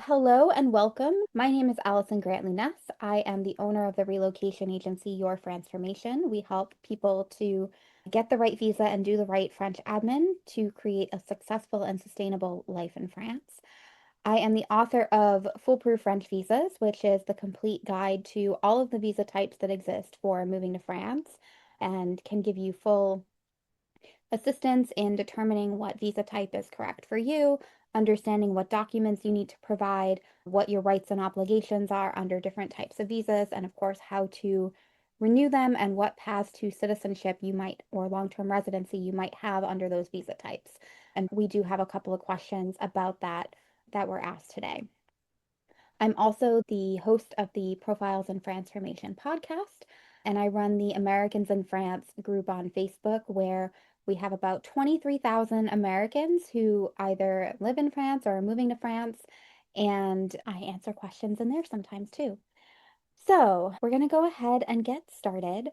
Hello and welcome. My name is Allison Grant Lounes. I am the owner of the relocation agency Your Transformation. We help people to get the right visa and do the right French admin to create a successful and sustainable life in France. I am the author of Foolproof French Visas, which is the complete guide to all of the visa types that exist for moving to France and can give you full assistance in determining what visa type is correct for you, understanding what documents you need to provide, what your rights and obligations are under different types of visas, and of course, how to renew them and what paths to citizenship you might or long-term residency you might have under those visa types. And we do have a couple of questions about that were asked today. I'm also the host of the Profiles in Transformation podcast, and I run the Americans in France group on Facebook, where we have about 23,000 Americans who either live in France or are moving to France, and I answer questions in there sometimes too. So, we're going to go ahead and get started.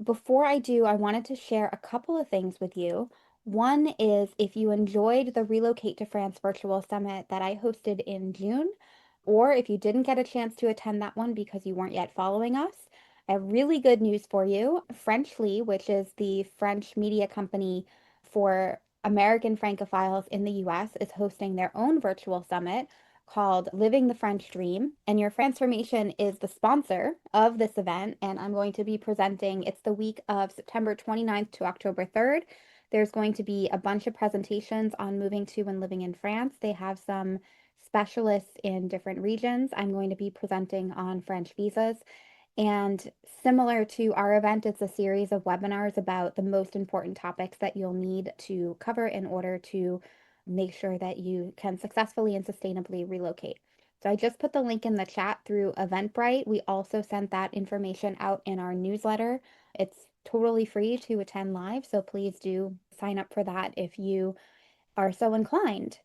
Before I do, I wanted to share a couple of things with you. One is if you enjoyed the Relocate to France virtual summit that I hosted in June, or if you didn't get a chance to attend that one because you weren't yet following us, I have really good news for you. Frenchly, which is the French media company for American Francophiles in the US, is hosting their own virtual summit called Living the French Dream. And Your Transformation is the sponsor of this event. And I'm going to be presenting, it's the week of September 29th to October 3rd. There's going to be a bunch of presentations on moving to and living in France. They have some specialists in different regions. I'm going to be presenting on French visas. And similar to our event, it's a series of webinars about the most important topics that you'll need to cover in order to make sure that you can successfully and sustainably relocate. So I just put the link in the chat through Eventbrite. We also sent that information out in our newsletter. It's totally free to attend live, so please do sign up for that if you are so inclined.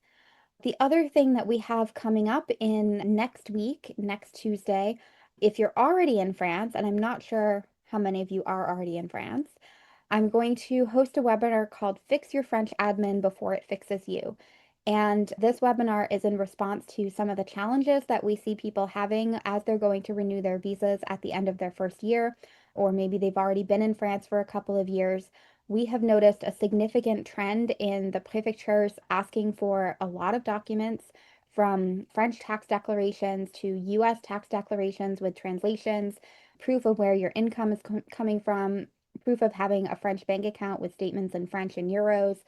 The other thing that we have coming up in next week, next Tuesday, if you're already in France, and I'm not sure how many of you are already in France, I'm going to host a webinar called Fix Your French Admin Before It Fixes You. And this webinar is in response to some of the challenges that we see people having as they're going to renew their visas at the end of their first year, or maybe they've already been in France for a couple of years. We have noticed a significant trend in the prefectures asking for a lot of documents, from French tax declarations to US tax declarations with translations, proof of where your income is coming from, proof of having a French bank account with statements in French and euros,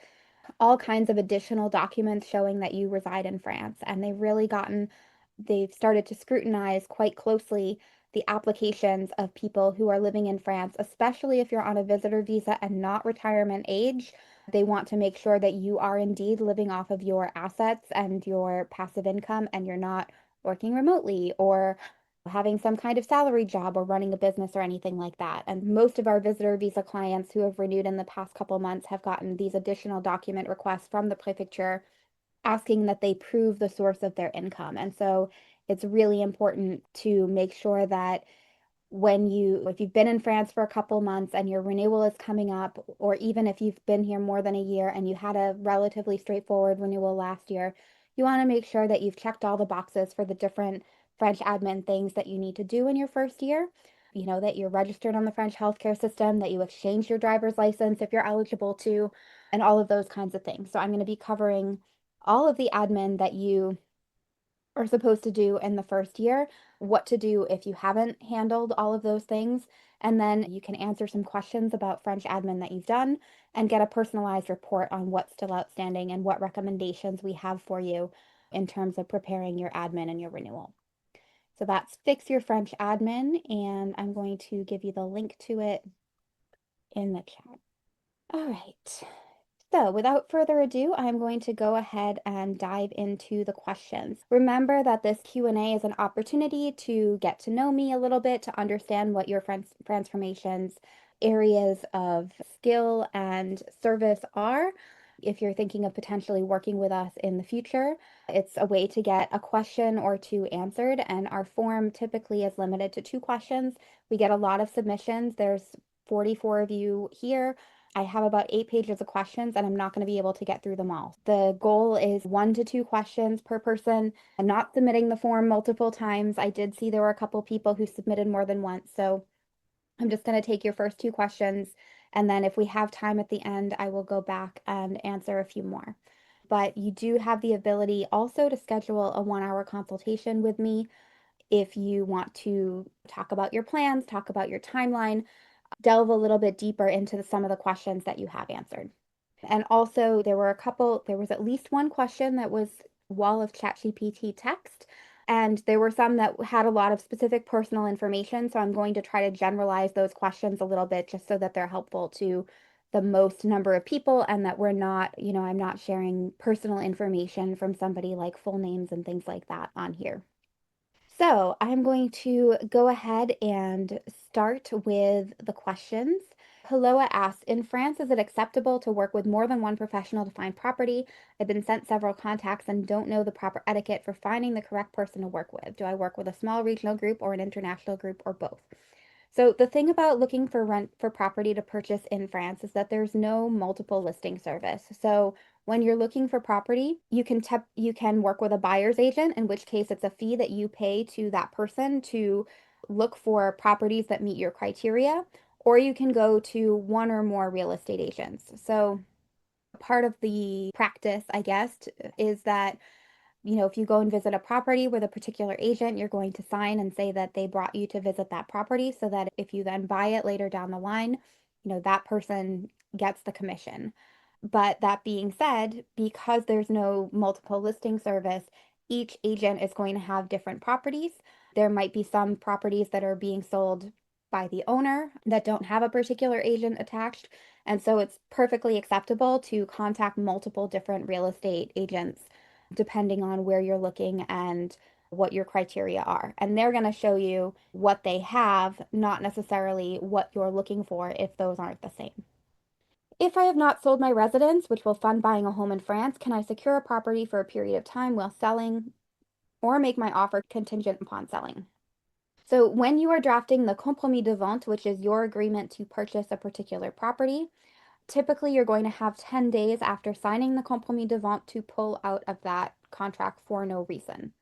all kinds of additional documents showing that you reside in France. And they've started to scrutinize quite closely the applications of people who are living in France, especially if you're on a visitor visa and not retirement age. They want to make sure that you are indeed living off of your assets and your passive income, and you're not working remotely or having some kind of salary job or running a business or anything like that. And most of our visitor visa clients who have renewed in the past couple months have gotten these additional document requests from the prefecture asking that they prove the source of their income. And so it's really important to make sure that if you've been in France for a couple months and your renewal is coming up, or even if you've been here more than a year and you had a relatively straightforward renewal last year, you want to make sure that you've checked all the boxes for the different French admin things that you need to do in your first year. You know, that you're registered on the French healthcare system, that you exchanged your driver's license if you're eligible to, and all of those kinds of things. So I'm going to be covering all of the admin that you are supposed to do in the first year, what to do if you haven't handled all of those things, and then you can answer some questions about French admin that you've done and get a personalized report on what's still outstanding and what recommendations we have for you in terms of preparing your admin and your renewal. So that's Fix Your French Admin, and I'm going to give you the link to it in the chat. All right. So without further ado, I'm going to go ahead and dive into the questions. Remember that this Q&A is an opportunity to get to know me a little bit, to understand what your transformations areas of skill and service are. If you're thinking of potentially working with us in the future, it's a way to get a question or two answered, and our form typically is limited to 2 questions. We get a lot of submissions. There's 44 of you here. I have about 8 pages of questions and I'm not going to be able to get through them all. The goal is 1 to 2 questions per person and not submitting the form multiple times. I did see there were a couple people who submitted more than once. So I'm just going to take your first 2 questions. And then if we have time at the end, I will go back and answer a few more. But you do have the ability also to schedule a 1 hour consultation with me if you want to talk about your plans, talk about your timeline, delve a little bit deeper into some of the questions that you have answered. And also, there was at least one question that was wall of ChatGPT text, and there were some that had a lot of specific personal information. So I'm going to try to generalize those questions a little bit just so that they're helpful to the most number of people and that we're not, I'm not sharing personal information from somebody like full names and things like that on here. So I'm going to go ahead and start with the questions. Helloa asks, in France, is it acceptable to work with more than one professional to find property? I've been sent several contacts and don't know the proper etiquette for finding the correct person to work with. Do I work with a small regional group or an international group or both? So the thing about looking for rent for property to purchase in France is that there's no multiple listing service. So when you're looking for property, you can work with a buyer's agent, in which case it's a fee that you pay to that person to look for properties that meet your criteria, or you can go to one or more real estate agents. So part of the practice, I guess, is that if you go and visit a property with a particular agent, you're going to sign and say that they brought you to visit that property so that if you then buy it later down the line, that person gets the commission. But that being said, because there's no multiple listing service, each agent is going to have different properties. There might be some properties that are being sold by the owner that don't have a particular agent attached. And so it's perfectly acceptable to contact multiple different real estate agents depending on where you're looking and what your criteria are. And they're going to show you what they have, not necessarily what you're looking for if those aren't the same. If I have not sold my residence, which will fund buying a home in France, can I secure a property for a period of time while selling or make my offer contingent upon selling? So when you are drafting the compromis de vente, which is your agreement to purchase a particular property, typically you're going to have 10 days after signing the compromis de vente to pull out of that contract for no reason.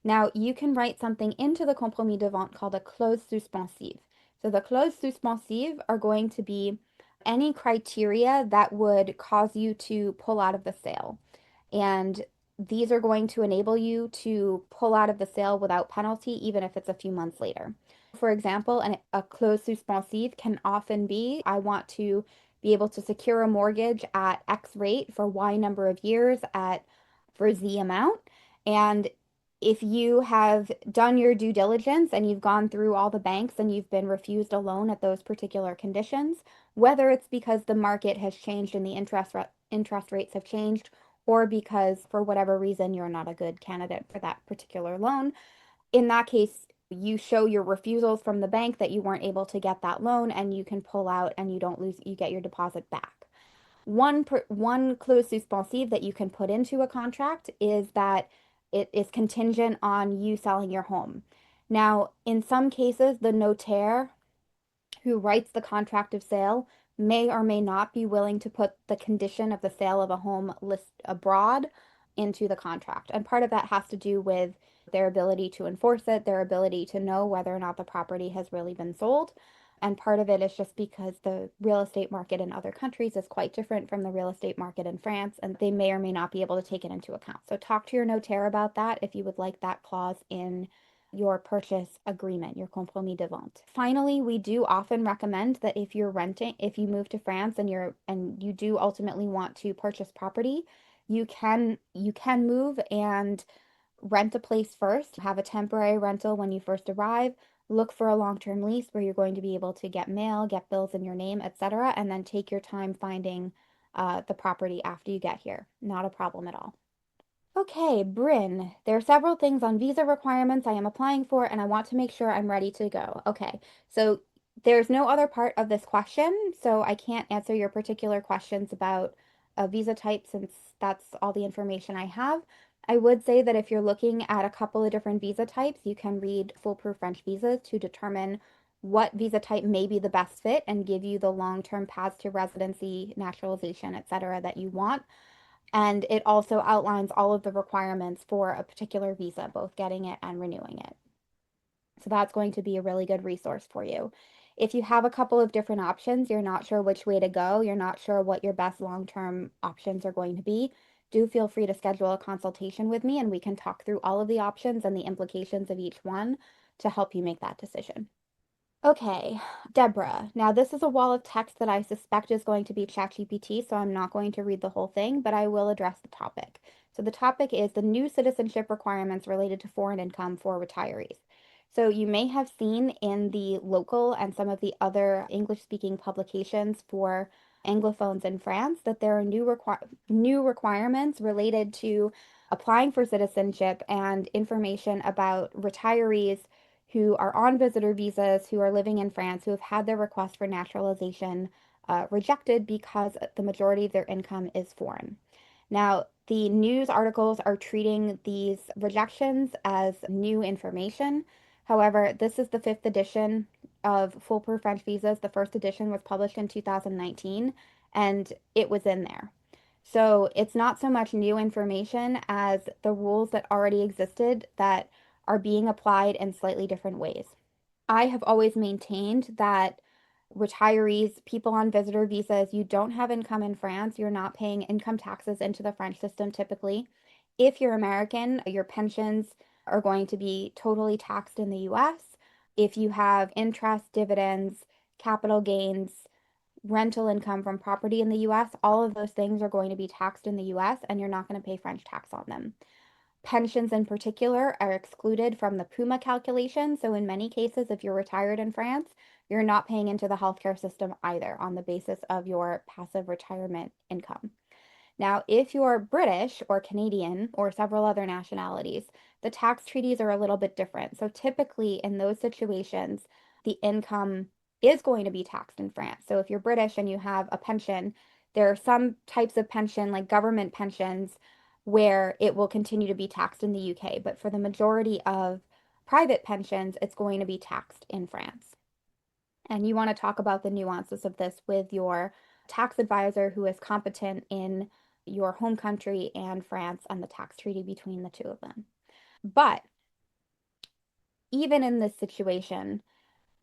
Now, you can write something into the compromis de vente called a clause suspensive. So the clause suspensive are going to be any criteria that would cause you to pull out of the sale. And these are going to enable you to pull out of the sale without penalty, even if it's a few months later. For example, a clause suspensive can often be, I want to be able to secure a mortgage at X rate for Y number of years for Z amount. And if you have done your due diligence and you've gone through all the banks and you've been refused a loan at those particular conditions, whether it's because the market has changed and the interest rates have changed, or because for whatever reason you're not a good candidate for that particular loan, in that case, you show your refusals from the bank that you weren't able to get that loan and you can pull out and you don't lose, you get your deposit back. One clause suspensive that you can put into a contract is that it is contingent on you selling your home. Now, in some cases, the notaire who writes the contract of sale may or may not be willing to put the condition of the sale of a home list abroad into the contract. And part of that has to do with their ability to enforce it, their ability to know whether or not the property has really been sold. And part of it is just because the real estate market in other countries is quite different from the real estate market in France, and they may or may not be able to take it into account. So talk to your notaire about that if you would like that clause in your purchase agreement, your compromis de vente. Finally, we do often recommend that if you're renting, if you move to France and you do ultimately want to purchase property, you can move and rent a place first, have a temporary rental when you first arrive, look for a long-term lease where you're going to be able to get mail, get bills in your name, etc., and then take your time finding the property after you get here. Not a problem at all. Okay, Bryn, there are several things on visa requirements I am applying for, and I want to make sure I'm ready to go. Okay, so there's no other part of this question, so I can't answer your particular questions about a visa type since that's all the information I have. I would say that if you're looking at a couple of different visa types, you can read Foolproof French Visas to determine what visa type may be the best fit and give you the long-term paths to residency, naturalization, etc. that you want. And it also outlines all of the requirements for a particular visa, both getting it and renewing it. So that's going to be a really good resource for you. If you have a couple of different options, you're not sure which way to go, you're not sure what your best long-term options are going to be, do feel free to schedule a consultation with me and we can talk through all of the options and the implications of each one to help you make that decision. Okay, Deborah. Now, this is a wall of text that I suspect is going to be ChatGPT, so I'm not going to read the whole thing, but I will address the topic. So, the topic is the new citizenship requirements related to foreign income for retirees. So, you may have seen in the local and some of the other English-speaking publications for Anglophones in France that there are new requirements related to applying for citizenship and information about retirees who are on visitor visas, who are living in France, who have had their request for naturalization rejected because the majority of their income is foreign. Now, the news articles are treating these rejections as new information. However, this is the fifth edition of Foolproof French Visas. The first edition was published in 2019, and it was in there. So it's not so much new information as the rules that already existed that are being applied in slightly different ways. I have always maintained that retirees, people on visitor visas, you don't have income in France, you're not paying income taxes into the French system typically. If you're American, your pensions are going to be totally taxed in the US. If you have interest, dividends, capital gains, rental income from property in the US, all of those things are going to be taxed in the US and you're not going to pay French tax on them. Pensions in particular are excluded from the PUMA calculation. So in many cases, if you're retired in France, you're not paying into the healthcare system either on the basis of your passive retirement income. Now, if you're British or Canadian or several other nationalities, the tax treaties are a little bit different. So typically in those situations, the income is going to be taxed in France. So if you're British and you have a pension, there are some types of pension, like government pensions, where it will continue to be taxed in the UK. But for the majority of private pensions, it's going to be taxed in France. And you want to talk about the nuances of this with your tax advisor who is competent in your home country and France and the tax treaty between the two of them. But even in this situation,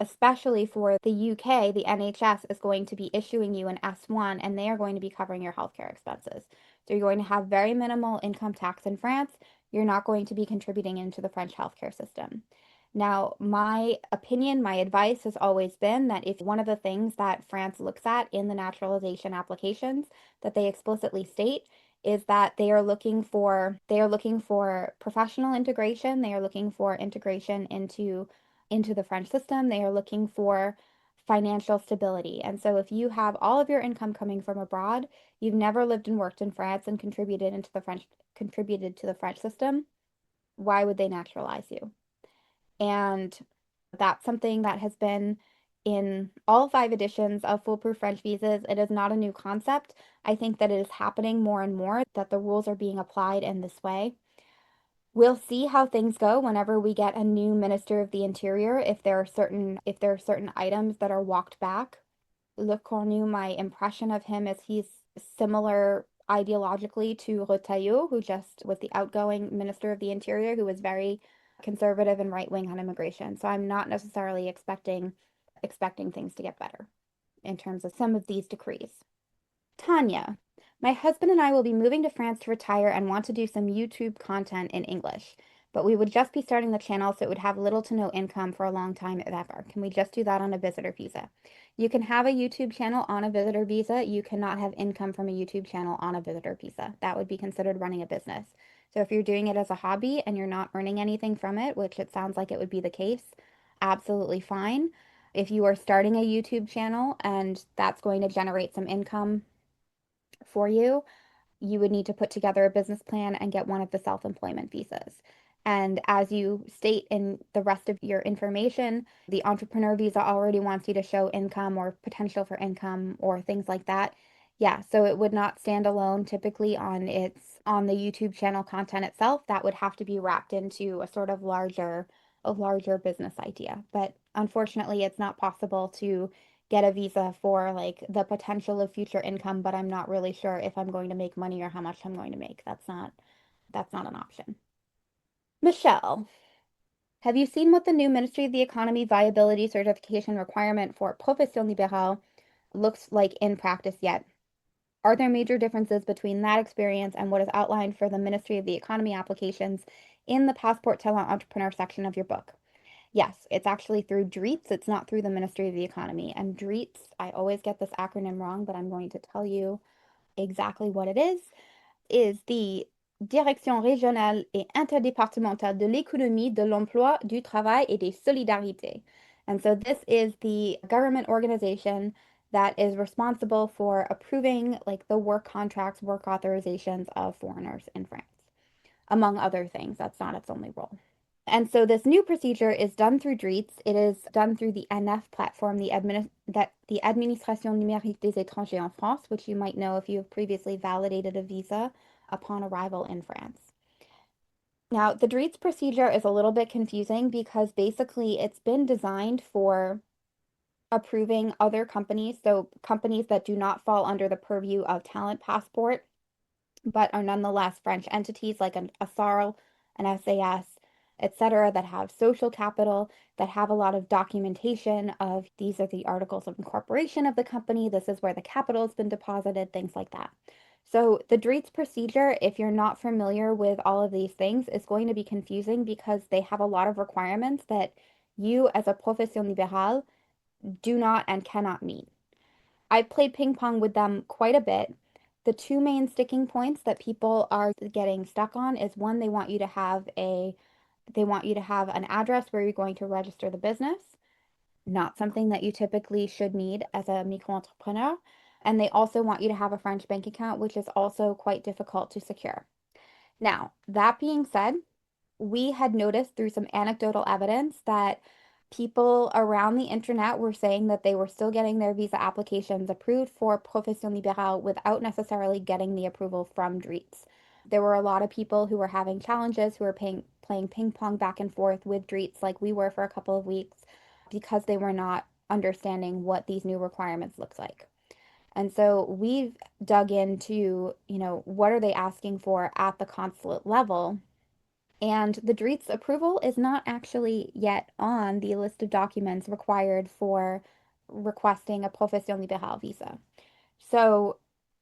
especially for the UK, the NHS is going to be issuing you an S1 and they are going to be covering your healthcare expenses. So you're going to have very minimal income tax in France. You're not going to be contributing into the French healthcare system. Now, my opinion, my advice has always been that if one of the things that France looks at in the naturalization applications that they explicitly state is that they are looking for professional integration, they are looking for integration into the French system. They are looking for financial stability. And so if you have all of your income coming from abroad, you've never lived and worked in France and contributed to the French system, why would they naturalize you? And that's something that has been in all five editions of Foolproof French Visas. It is not a new concept. I think that it is happening more and more that the rules are being applied in this way. We'll see how things go whenever we get a new Minister of the Interior, if there are certain items that are walked back. Le Cornu, my impression of him is he's similar ideologically to Retailleau, who just was the outgoing Minister of the Interior, who was very conservative and right-wing on immigration. So I'm not necessarily expecting things to get better in terms of some of these decrees. Tanya, my husband and I will be moving to France to retire and want to do some YouTube content in English, but we would just be starting the channel, so it would have little to no income for a long time, if ever. Can we just do that on a visitor visa? You can have a YouTube channel on a visitor visa. You cannot have income from a YouTube channel on a visitor visa. That would be considered running a business. So if you're doing it as a hobby and you're not earning anything from it, which it sounds like it would be the case, absolutely fine. If you are starting a YouTube channel and that's going to generate some income for you, you would need to put together a business plan and get one of the self-employment visas. And as you state in the rest of your information, the entrepreneur visa already wants you to show income or potential for income or things like that. Yeah, so it would not stand alone typically on the YouTube channel content itself. That would have to be wrapped into a sort of larger business idea. But unfortunately, it's not possible to get a visa for like the potential of future income, but I'm not really sure if I'm going to make money or how much I'm going to make. That's not an option. Michelle, have you seen what the new Ministry of the Economy viability certification requirement for Profession Libérale looks like in practice yet? Are there major differences between that experience and what is outlined for the Ministry of the Economy applications in the Passport Talent Entrepreneur section of your book? Yes, it's actually through DREETS. It's not through the Ministry of the Economy. And DREETS, I always get this acronym wrong, but I'm going to tell you exactly what it is the Direction régionale et interdépartementale de l'économie, de l'emploi, du travail et des solidarités. And so this is the government organization that is responsible for approving like the work contracts, work authorizations of foreigners in France, among other things. That's not its only role. And so this new procedure is done through DREETS. It is done through the NF platform, the Administration Numérique des Étrangers en France, which you might know if you have previously validated a visa upon arrival in France. Now, the DREETS procedure is a little bit confusing because basically it's been designed for approving other companies, so companies that do not fall under the purview of Talent Passport, but are nonetheless French entities like a SARL, an SAS, etc., that have social capital, that have a lot of documentation of these are the articles of incorporation of the company, this is where the capital has been deposited, things like that. So the DREETS procedure, if you're not familiar with all of these things, is going to be confusing because they have a lot of requirements that you as a profession libérale do not and cannot meet. I've played ping pong with them quite a bit. The two main sticking points that people are getting stuck on is one, they want you to have an address where you're going to register the business, not something that you typically should need as a micro-entrepreneur. And they also want you to have a French bank account, which is also quite difficult to secure. Now, that being said, we had noticed through some anecdotal evidence that people around the internet were saying that they were still getting their visa applications approved for Profession Libérale without necessarily getting the approval from DREETS. There were a lot of people who were having challenges, who were playing ping pong back and forth with DREETS like we were for a couple of weeks because they were not understanding what these new requirements looked like. And so we've dug into, what are they asking for at the consulate level? And the DREETS approval is not actually yet on the list of documents required for requesting a Profession Libérale visa. So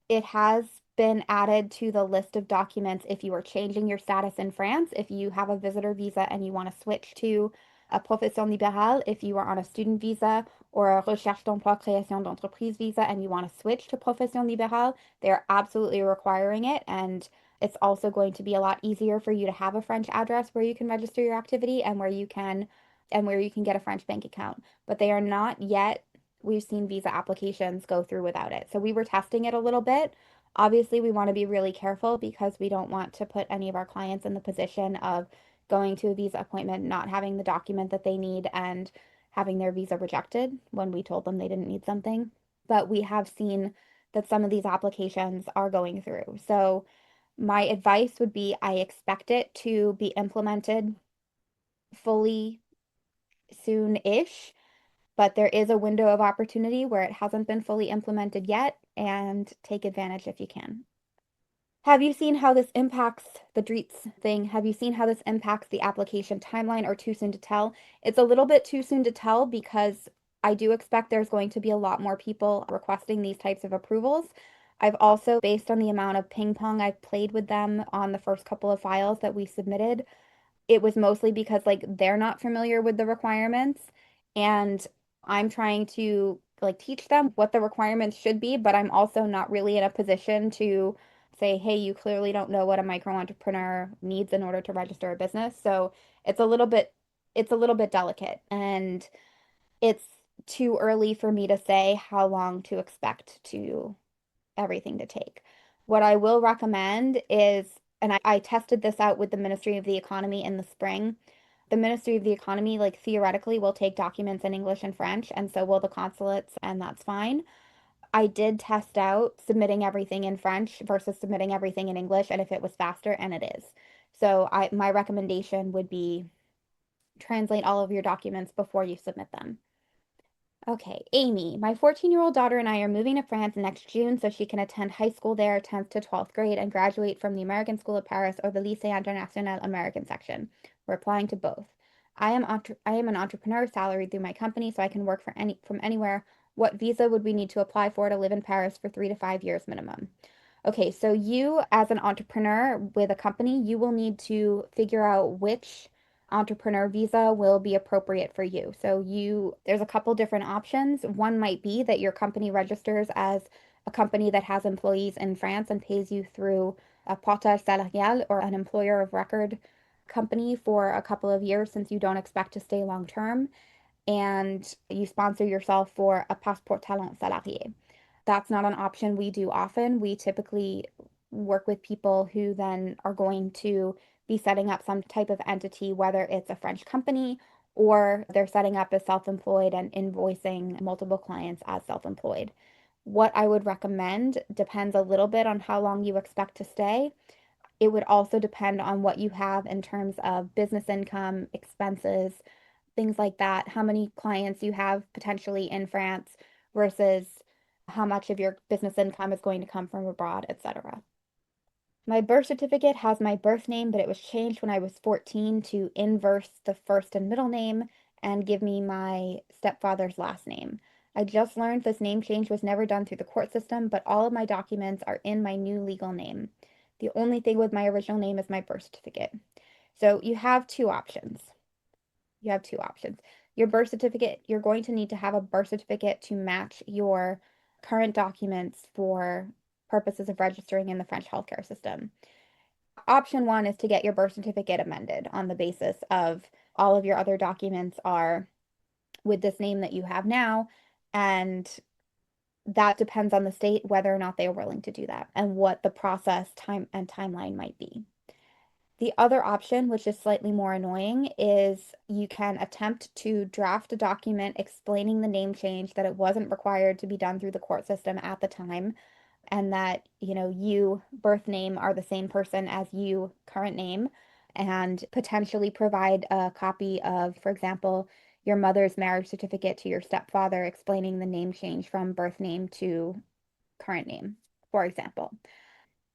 it has been added to the list of documents if you are changing your status in France, if you have a visitor visa and you want to switch to a Profession Libérale, if you are on a student visa or a Recherche d'emploi création d'entreprise visa and you want to switch to Profession Libérale, they're absolutely requiring it. And it's also going to be a lot easier for you to have a French address where you can register your activity and where you can get a French bank account. But they are not yet. We've seen visa applications go through without it. So we were testing it a little bit. Obviously, we want to be really careful because we don't want to put any of our clients in the position of going to a visa appointment, not having the document that they need, and having their visa rejected when we told them they didn't need something. But we have seen that some of these applications are going through. So my advice would be I expect it to be implemented fully soon-ish, but there is a window of opportunity where it hasn't been fully implemented yet, and take advantage if you can. Have you seen how this impacts the DREETS thing? Have you seen how this impacts the application timeline, or too soon to tell? It's a little bit too soon to tell because I do expect there's going to be a lot more people requesting these types of approvals. I've also, based on the amount of ping pong I've played with them on the first couple of files that we submitted, it was mostly because like they're not familiar with the requirements and I'm trying to like teach them what the requirements should be, but I'm also not really in a position to say, hey, you clearly don't know what a micro entrepreneur needs in order to register a business. So it's a little bit it's a little bit delicate and it's too early for me to say how long to expect to everything to take. What I will recommend is, and I tested this out with the Ministry of the Economy in the spring. The Ministry of the Economy, like theoretically, will take documents in English and French, and so will the consulates, and that's fine. I did test out submitting everything in French versus submitting everything in English, and if it was faster, and it is. So my recommendation would be translate all of your documents before you submit them. Okay, Amy, my 14-year-old daughter and I are moving to France next June so she can attend high school there, 10th to 12th grade, and graduate from the American School of Paris or the Lycée International American section. We're applying to both. I am an entrepreneur salaried through my company, so I can work from anywhere. What visa would we need to apply for to live in Paris for 3 to 5 years minimum? Okay, so you as an entrepreneur with a company, you will need to figure out which entrepreneur visa will be appropriate for you. There's a couple different options. One might be that your company registers as a company that has employees in France and pays you through a portage salarial or an employer of record company for a couple of years since you don't expect to stay long term, and you sponsor yourself for a passeport talent salarié. That's not an option we do often. We typically work with people who then are going to be setting up some type of entity, whether it's a French company or they're setting up as self-employed and invoicing multiple clients as self-employed. What I would recommend depends a little bit on how long you expect to stay. It would also depend on what you have in terms of business income, expenses, things like that, how many clients you have potentially in France versus how much of your business income is going to come from abroad, etc. My birth certificate has my birth name, but it was changed when I was 14 to inverse the first and middle name and give me my stepfather's last name. I just learned this name change was never done through the court system, but all of my documents are in my new legal name. The only thing with my original name is my birth certificate. So you have two options. You have two options. Your birth certificate, you're going to need to have a birth certificate to match your current documents for purposes of registering in the French healthcare system. Option one is to get your birth certificate amended on the basis of all of your other documents are with this name that you have now, and that depends on the state whether or not they are willing to do that and what the process time and timeline might be. The other option, which is slightly more annoying, is you can attempt to draft a document explaining the name change, that it wasn't required to be done through the court system at the time, and that, you, birth name, are the same person as you, current name, and potentially provide a copy of, for example, your mother's marriage certificate to your stepfather explaining the name change from birth name to current name, for example.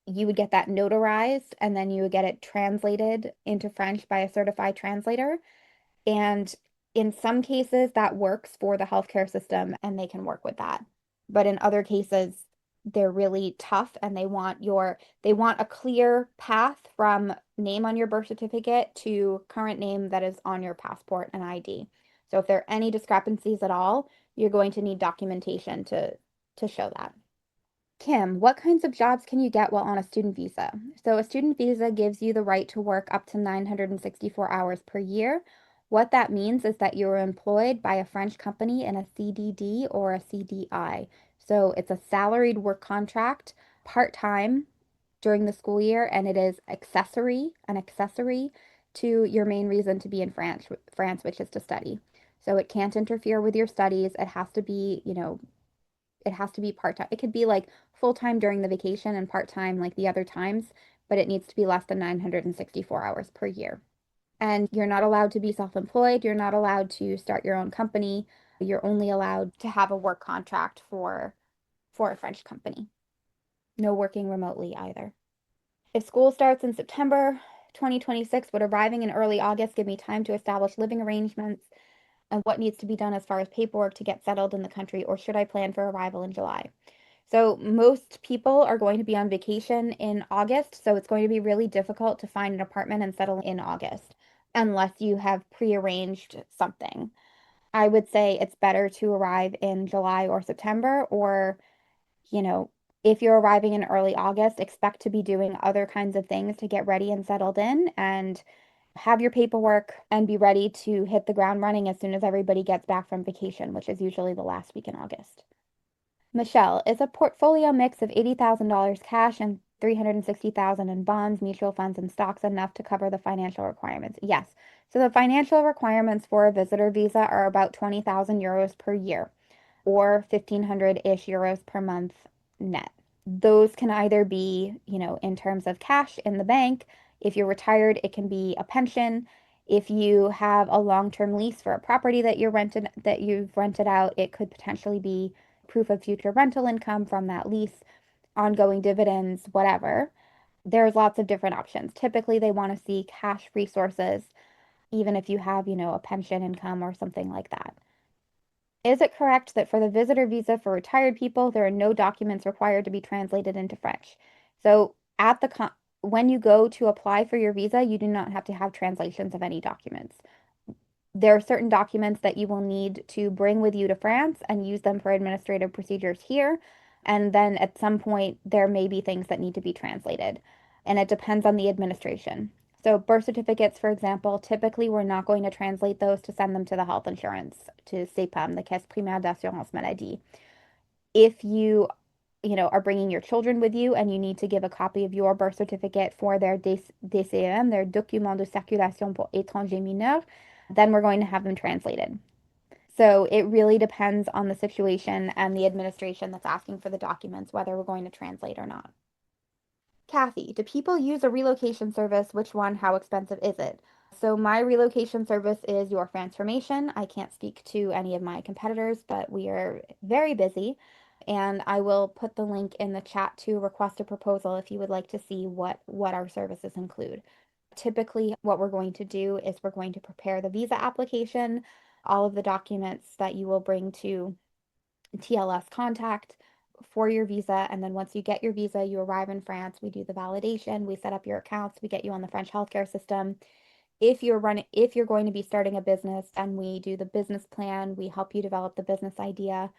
You would get that notarized and then you would get it translated into French by a certified translator. And in some cases, that works for the healthcare system and they can work with that. But in other cases, they're really tough and they want a clear path from name on your birth certificate to current name that is on your passport and ID. So if there are any discrepancies at all, you're going to need documentation to show that. Kim, what kinds of jobs can you get while on a student visa? So, a student visa gives you the right to work up to 964 hours per year. What that means is that you're employed by a French company in a CDD or a CDI. So, it's a salaried work contract, part-time during the school year, and it is an accessory to your main reason to be in France, which is to study. So, it can't interfere with your studies. It has to be part-time. It could be like full-time during the vacation and part-time like the other times, but it needs to be less than 964 hours per year. And you're not allowed to be self-employed. You're not allowed to start your own company. You're only allowed to have a work contract for a French company. No working remotely either. If school starts in September 2026, would arriving in early August give me time to establish living arrangements and what needs to be done as far as paperwork to get settled in the country, or should I plan for arrival in July? So most people are going to be on vacation in August, so it's going to be really difficult to find an apartment and settle in August unless you have prearranged something. I would say it's better to arrive in July or September, or, you know, if you're arriving in early August, expect to be doing other kinds of things to get ready and settled in and have your paperwork and be ready to hit the ground running as soon as everybody gets back from vacation, which is usually the last week in August. Michelle, is a portfolio mix of $80,000 cash and 360,000 in bonds, mutual funds, and stocks enough to cover the financial requirements? Yes. So the financial requirements for a visitor visa are about 20,000 euros per year or 1,500-ish euros per month net. Those can either be, in terms of cash in the bank. If you're retired, it can be a pension. If you have a long-term lease for a property that you've rented out, it could potentially be proof of future rental income from that lease, ongoing dividends, whatever. There's lots of different options. Typically, they want to see cash resources, even if you have, a pension income or something like that. Is it correct that for the visitor visa for retired people, there are no documents required to be translated into French? So when you go to apply for your visa, you do not have to have translations of any documents. There are certain documents that you will need to bring with you to France and use them for administrative procedures here. And then at some point, there may be things that need to be translated. And it depends on the administration. So, birth certificates, for example, typically we're not going to translate those to send them to the health insurance, to CPAM, the Caisse Primaire d'Assurance Maladie. If are bringing your children with you and you need to give a copy of your birth certificate for their DCM, their Document de Circulation pour étrangers mineurs, then we're going to have them translated. So it really depends on the situation and the administration that's asking for the documents, whether we're going to translate or not. Kathy, do people use a relocation service? Which one? How expensive is it? So my relocation service is Your Transformation. I can't speak to any of my competitors, but we are very busy. And I will put the link in the chat to request a proposal if you would like to see what our services include. Typically, what we're going to do is we're going to prepare the visa application, all of the documents that you will bring to TLS contact for your visa. And then once you get your visa, you arrive in France, we do the validation, we set up your accounts, we get you on the French healthcare system. If you're going to be starting a business, and we do the business plan, we help you develop the business idea,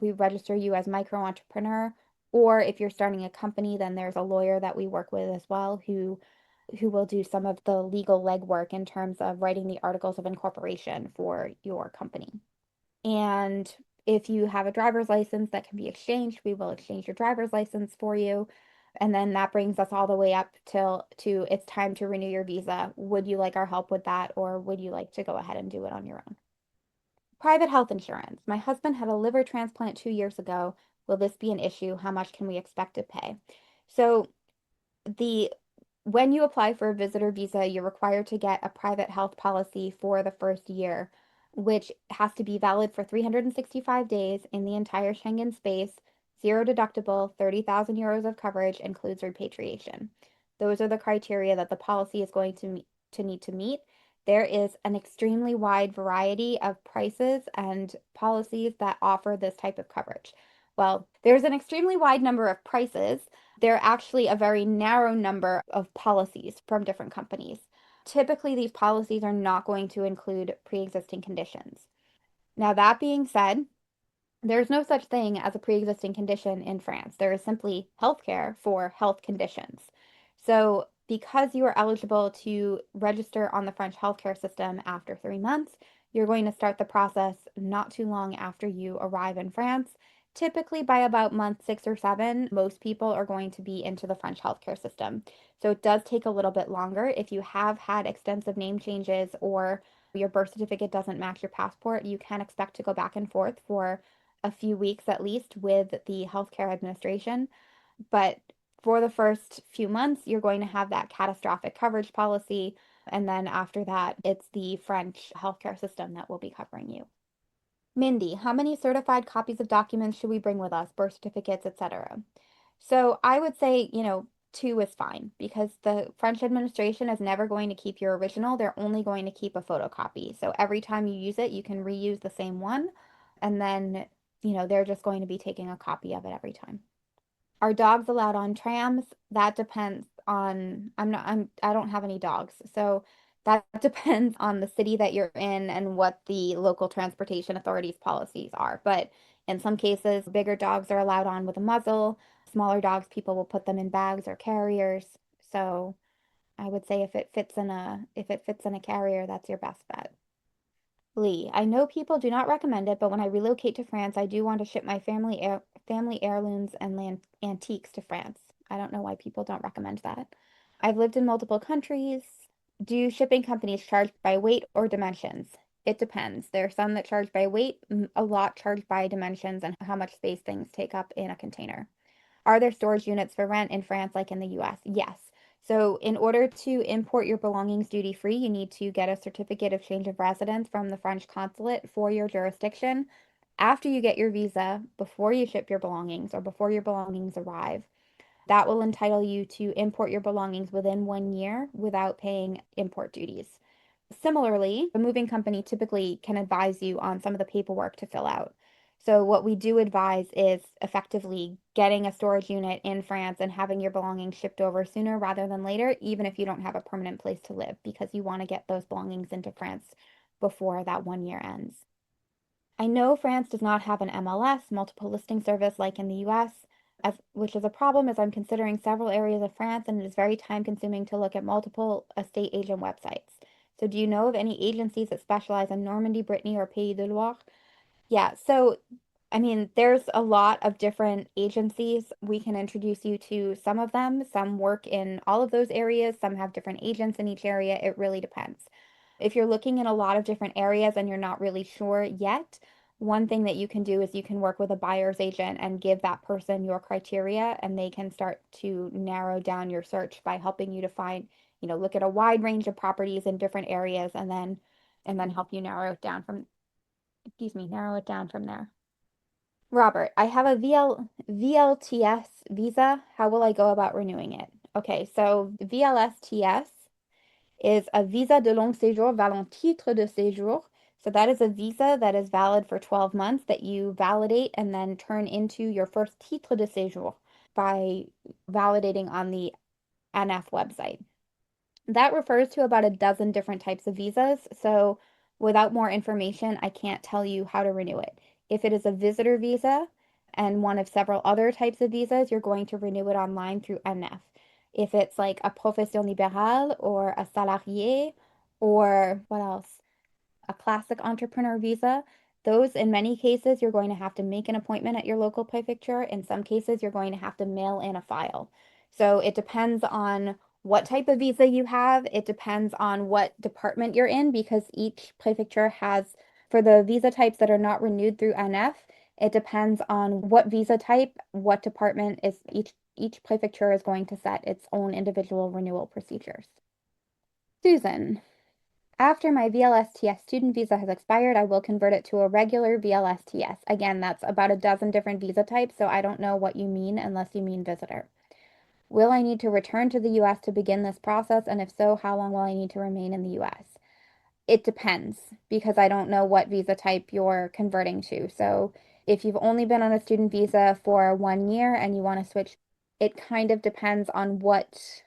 we register you as micro entrepreneur. Or if you're starting a company, then there's a lawyer that we work with as well who will do some of the legal legwork in terms of writing the articles of incorporation for your company. And if you have a driver's license that can be exchanged, we will exchange your driver's license for you. And then that brings us all the way up to it's time to renew your visa. Would you like our help with that, or would you like to go ahead and do it on your own? Private health insurance. My husband had a liver transplant 2 years ago. Will this be an issue? How much can we expect to pay? So the when you apply for a visitor visa, you're required to get a private health policy for the first year, which has to be valid for 365 days in the entire Schengen space, zero deductible, 30,000 euros of coverage, includes repatriation. Those are the criteria that the policy is going to need to meet. There is an extremely wide variety of prices and policies that offer this type of coverage. Well, there's an extremely wide number of prices. There are actually a very narrow number of policies from different companies. Typically, these policies are not going to include pre-existing conditions. Now, that being said, there's no such thing as a pre-existing condition in France. There is simply healthcare for health conditions. So, because you are eligible to register on the French healthcare system after 3 months, you're going to start the process not too long after you arrive in France. Typically, by about month 6 or 7, most people are going to be into the French healthcare system. So, it does take a little bit longer. If you have had extensive name changes or your birth certificate doesn't match your passport, you can expect to go back and forth for a few weeks at least with the healthcare administration. But for the first few months, you're going to have that catastrophic coverage policy. And then after that, it's the French healthcare system that will be covering you. Mindy, how many certified copies of documents should we bring with us, birth certificates, etc.? So I would say, 2 is fine, because the French administration is never going to keep your original. They're only going to keep a photocopy. So every time you use it, you can reuse the same one. And then, they're just going to be taking a copy of it every time. Are dogs allowed on trams? That depends on, I don't have any dogs. So that depends on the city that you're in and what the local transportation authorities' policies are. But in some cases, bigger dogs are allowed on with a muzzle. Smaller dogs, people will put them in bags or carriers. So I would say if it fits in a carrier, that's your best bet. Lee, I know people do not recommend it, but when I relocate to France, I do want to ship my family heirlooms and antiques to France. I don't know why people don't recommend that. I've lived in multiple countries. Do shipping companies charge by weight or dimensions? It depends. There are some that charge by weight, a lot charge by dimensions and how much space things take up in a container. Are there storage units for rent in France like in the US? Yes. So, in order to import your belongings duty free, you need to get a certificate of change of residence from the French consulate for your jurisdiction. After you get your visa, before you ship your belongings or before your belongings arrive, that will entitle you to import your belongings within 1 year without paying import duties. Similarly, a moving company typically can advise you on some of the paperwork to fill out. So, what we do advise is effectively getting a storage unit in France and having your belongings shipped over sooner rather than later, even if you don't have a permanent place to live, because you want to get those belongings into France before that 1 year ends. I know France does not have an MLS, multiple listing service, like in the US, which is a problem as I'm considering several areas of France and it is very time consuming to look at multiple estate agent websites. So, do you know of any agencies that specialize in Normandy, Brittany, or Pays de Loire? Yeah, so I mean, there's a lot of different agencies. We can introduce you to some of them. Some work in all of those areas, some have different agents in each area. It really depends. If you're looking in a lot of different areas and you're not really sure yet, one thing that you can do is you can work with a buyer's agent and give that person your criteria, and they can start to narrow down your search by helping you to find, look at a wide range of properties in different areas and then help you narrow it down from there. Robert, I have a VLTS visa. How will I go about renewing it? Okay, so VLSTS is a visa de long séjour valant titre de séjour. So that is a visa that is valid for 12 months that you validate and then turn into your first titre de séjour by validating on the NF website. That refers to about a dozen different types of visas. So without more information, I can't tell you how to renew it. If it is a visitor visa and one of several other types of visas, you're going to renew it online through NF. If it's like a Profession Libérale or a salarié or what else? A classic entrepreneur visa, those in many cases you're going to have to make an appointment at your local prefecture. In some cases, you're going to have to mail in a file. So it depends on what type of visa you have. It depends on what department you're in because each prefecture has, for the visa types that are not renewed through NF, it depends on what visa type, what department is each prefecture is going to set its own individual renewal procedures. Susan, after my VLSTS student visa has expired, I will convert it to a regular VLSTS. Again, that's about a dozen different visa types, so I don't know what you mean unless you mean visitor. Will I need to return to the US to begin this process? And if so, how long will I need to remain in the US? It depends because I don't know what visa type you're converting to. So if you've only been on a student visa for 1 year and you want to switch, it kind of depends on what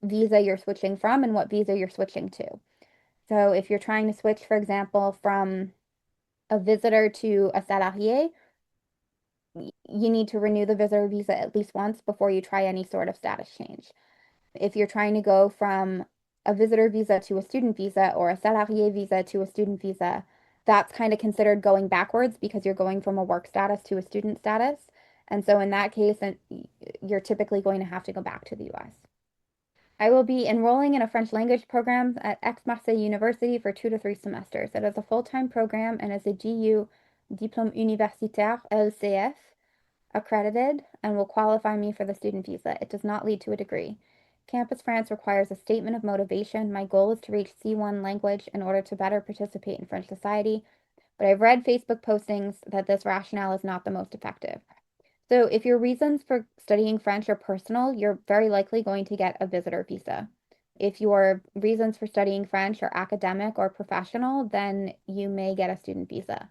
visa you're switching from and what visa you're switching to. So if you're trying to switch, for example, from a visitor to a salarié, you need to renew the visitor visa at least once before you try any sort of status change. If you're trying to go from a visitor visa to a student visa or a salarié visa to a student visa, that's kind of considered going backwards because you're going from a work status to a student status. And so in that case, you're typically going to have to go back to the US. I will be enrolling in a French language program at Aix-Marseille University for 2 to 3 semesters. It is a full-time program and is a GU Diplôme Universitaire LCF accredited and will qualify me for the student visa. It does not lead to a degree. Campus France requires a statement of motivation. My goal is to reach C1 language in order to better participate in French society, but I've read Facebook postings that this rationale is not the most effective. So if your reasons for studying French are personal, you're very likely going to get a visitor visa. If your reasons for studying French are academic or professional, then you may get a student visa.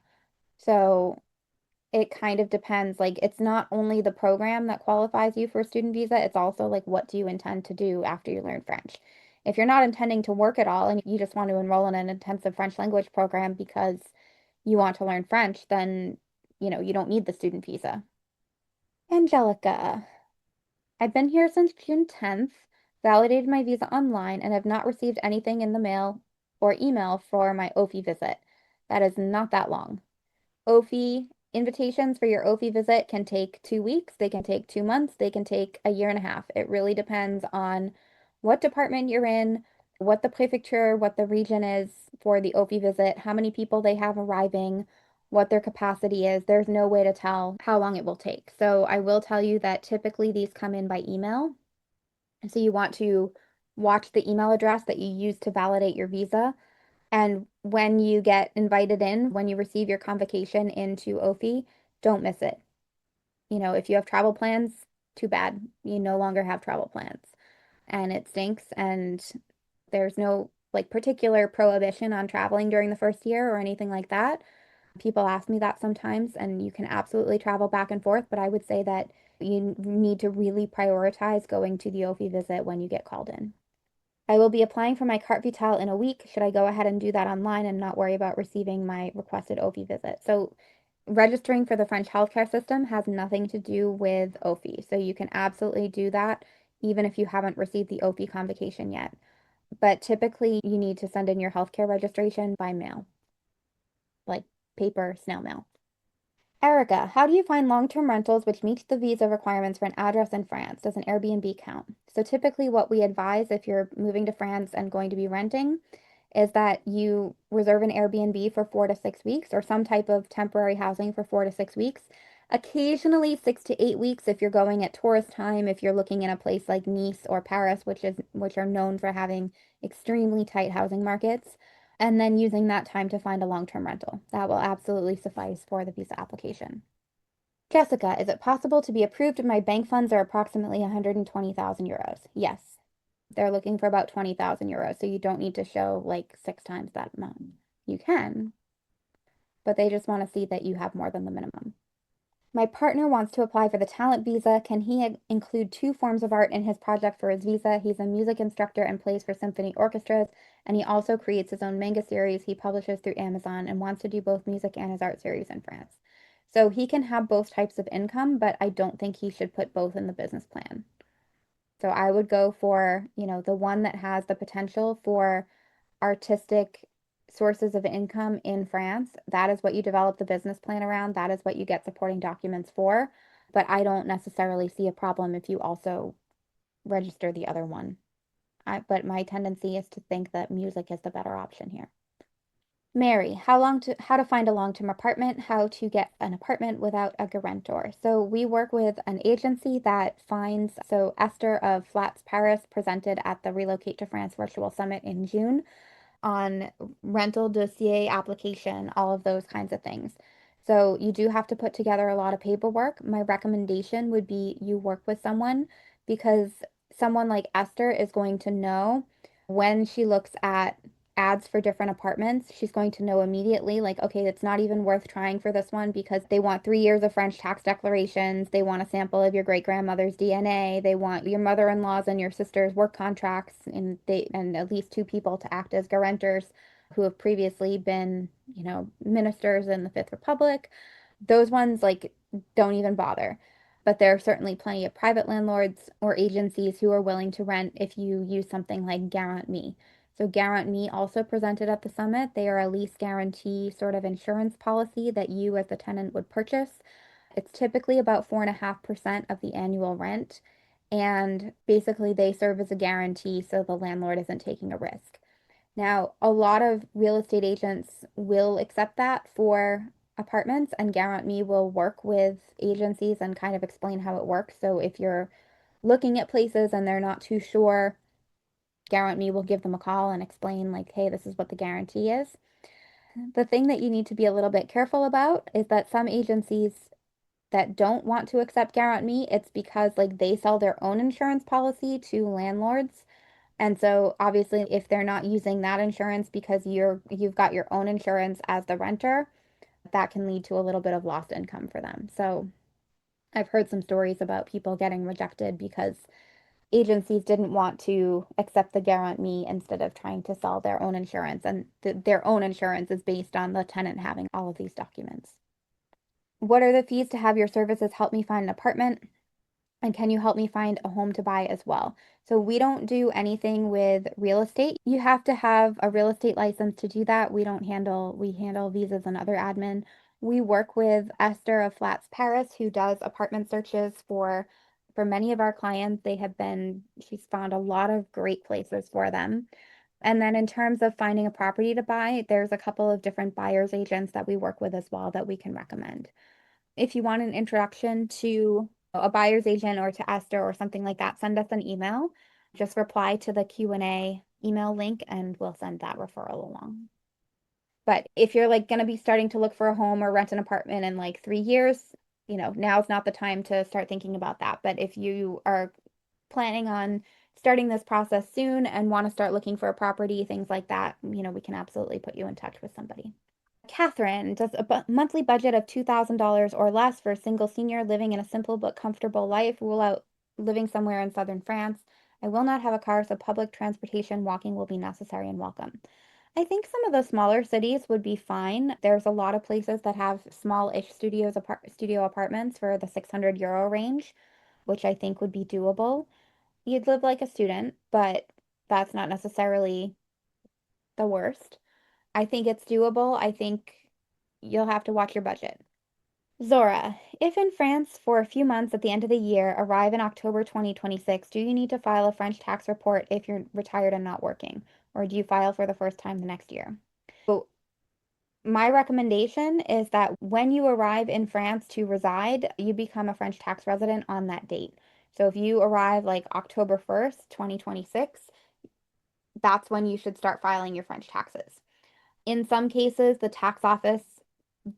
So it kind of depends. Like, it's not only the program that qualifies you for a student visa, it's also like, what do you intend to do after you learn French? If you're not intending to work at all and you just want to enroll in an intensive French language program because you want to learn French, then, you don't need the student visa. Angelica, I've been here since June 10th, validated my visa online, and have not received anything in the mail or email for my OFI visit. That is not that long. OFI invitations for your OFI visit can take 2 weeks, they can take 2 months, they can take a year and a half. It really depends on what department you're in, what the prefecture, what the region is for the OFI visit, how many people they have arriving, what their capacity is. There's no way to tell how long it will take. So I will tell you that typically these come in by email. So you want to watch the email address that you use to validate your visa. And when you get invited in, when you receive your convocation into OFI, don't miss it. If you have travel plans, too bad. You no longer have travel plans. And it stinks. And there's no like particular prohibition on traveling during the first year or anything like that. People ask me that sometimes, and you can absolutely travel back and forth, but I would say that you need to really prioritize going to the OFI visit when you get called in. I will be applying for my carte vitale in a week. Should I go ahead and do that online and not worry about receiving my requested OFI visit? So, registering for the French healthcare system has nothing to do with OFI. So, you can absolutely do that even if you haven't received the OFI convocation yet. But typically, you need to send in your healthcare registration by mail, like paper, snail mail. Erica, how do you find long-term rentals which meet the visa requirements for an address in France? Does an Airbnb count? So typically what we advise if you're moving to France and going to be renting is that you reserve an Airbnb for 4 to 6 weeks or some type of temporary housing for 4 to 6 weeks. Occasionally 6 to 8 weeks if you're going at tourist time, if you're looking in a place like Nice or Paris, which are known for having extremely tight housing markets, and then using that time to find a long-term rental. That will absolutely suffice for the visa application. Jessica, is it possible to be approved if my bank funds are approximately 120,000 euros? Yes. They're looking for about 20,000 euros, so you don't need to show like 6 times that amount. You can, but they just want to see that you have more than the minimum. My partner wants to apply for the talent visa. Can he include 2 forms of art in his project for his visa? He's a music instructor and plays for symphony orchestras, and he also creates his own manga series he publishes through Amazon and wants to do both music and his art series in France. So he can have both types of income, but I don't think he should put both in the business plan. So I would go for, the one that has the potential for artistic sources of income in France. That is what you develop the business plan around. That is what you get supporting documents for. But I don't necessarily see a problem if you also register the other one. But my tendency is to think that music is the better option here. Mary, how to find a long-term apartment, how to get an apartment without a guarantor. So we work with an agency that finds, so Esther of Flats Paris presented at the Relocate to France Virtual Summit in June on rental dossier application, all of those kinds of things. So you do have to put together a lot of paperwork. My recommendation would be you work with someone because someone like Esther is going to know when she looks at ads for different apartments, she's going to know immediately, like, okay, it's not even worth trying for this one because they want 3 years of French tax declarations. They want a sample of your great grandmother's DNA. They want your mother-in-law's and your sister's work contracts, and at least 2 people to act as guarantors who have previously been, ministers in the Fifth Republic. Those ones, like, don't even bother. But there are certainly plenty of private landlords or agencies who are willing to rent if you use something like Garant Me. So Garant Me also presented at the summit. They are a lease guarantee sort of insurance policy that you as the tenant would purchase. It's typically about 4.5% of the annual rent. And basically they serve as a guarantee so the landlord isn't taking a risk. Now, a lot of real estate agents will accept that for apartments, and Garant Me will work with agencies and kind of explain how it works. So if you're looking at places and they're not too sure, Garant Me will give them a call and explain, like, hey, this is what the guarantee is. The thing that you need to be a little bit careful about is that some agencies that don't want to accept Garant Me, it's because like they sell their own insurance policy to landlords. And so obviously if they're not using that insurance because you've got your own insurance as the renter, that can lead to a little bit of lost income for them. So I've heard some stories about people getting rejected because agencies didn't want to accept the Garant Me instead of trying to sell their own insurance. And their own insurance is based on the tenant having all of these documents. What are the fees to have your services help me find an apartment? And can you help me find a home to buy as well? So we don't do anything with real estate. You have to have a real estate license to do that. We handle visas and other admin. We work with Esther of Flats Paris, who does apartment searches for many of our clients. She's found a lot of great places for them. And then in terms of finding a property to buy, there's a couple of different buyer's agents that we work with as well that we can recommend. If you want an introduction to a buyer's agent or to Esther or something like that, send us an email. Just reply to the Q&A email link and we'll send that referral along. But if you're like going to be starting to look for a home or rent an apartment in like 3 years, now's not the time to start thinking about that. But if you are planning on starting this process soon and want to start looking for a property, things like that, we can absolutely put you in touch with somebody. Catherine, does a monthly budget of $2,000 or less for a single senior living in a simple but comfortable life rule out living somewhere in southern France? I will not have a car, so public transportation, walking will be necessary and welcome. I think some of the smaller cities would be fine. There's a lot of places that have small-ish studio apartments for the 600 euro range, which I think would be doable. You'd live like a student, but that's not necessarily the worst. I think it's doable. I think you'll have to watch your budget. Zora, if in France for a few months at the end of the year, arrive in October 2026, do you need to file a French tax report if you're retired and not working? Or do you file for the first time the next year? So my recommendation is that when you arrive in France to reside, you become a French tax resident on that date. So if you arrive like October 1st, 2026, that's when you should start filing your French taxes. In some cases, the tax office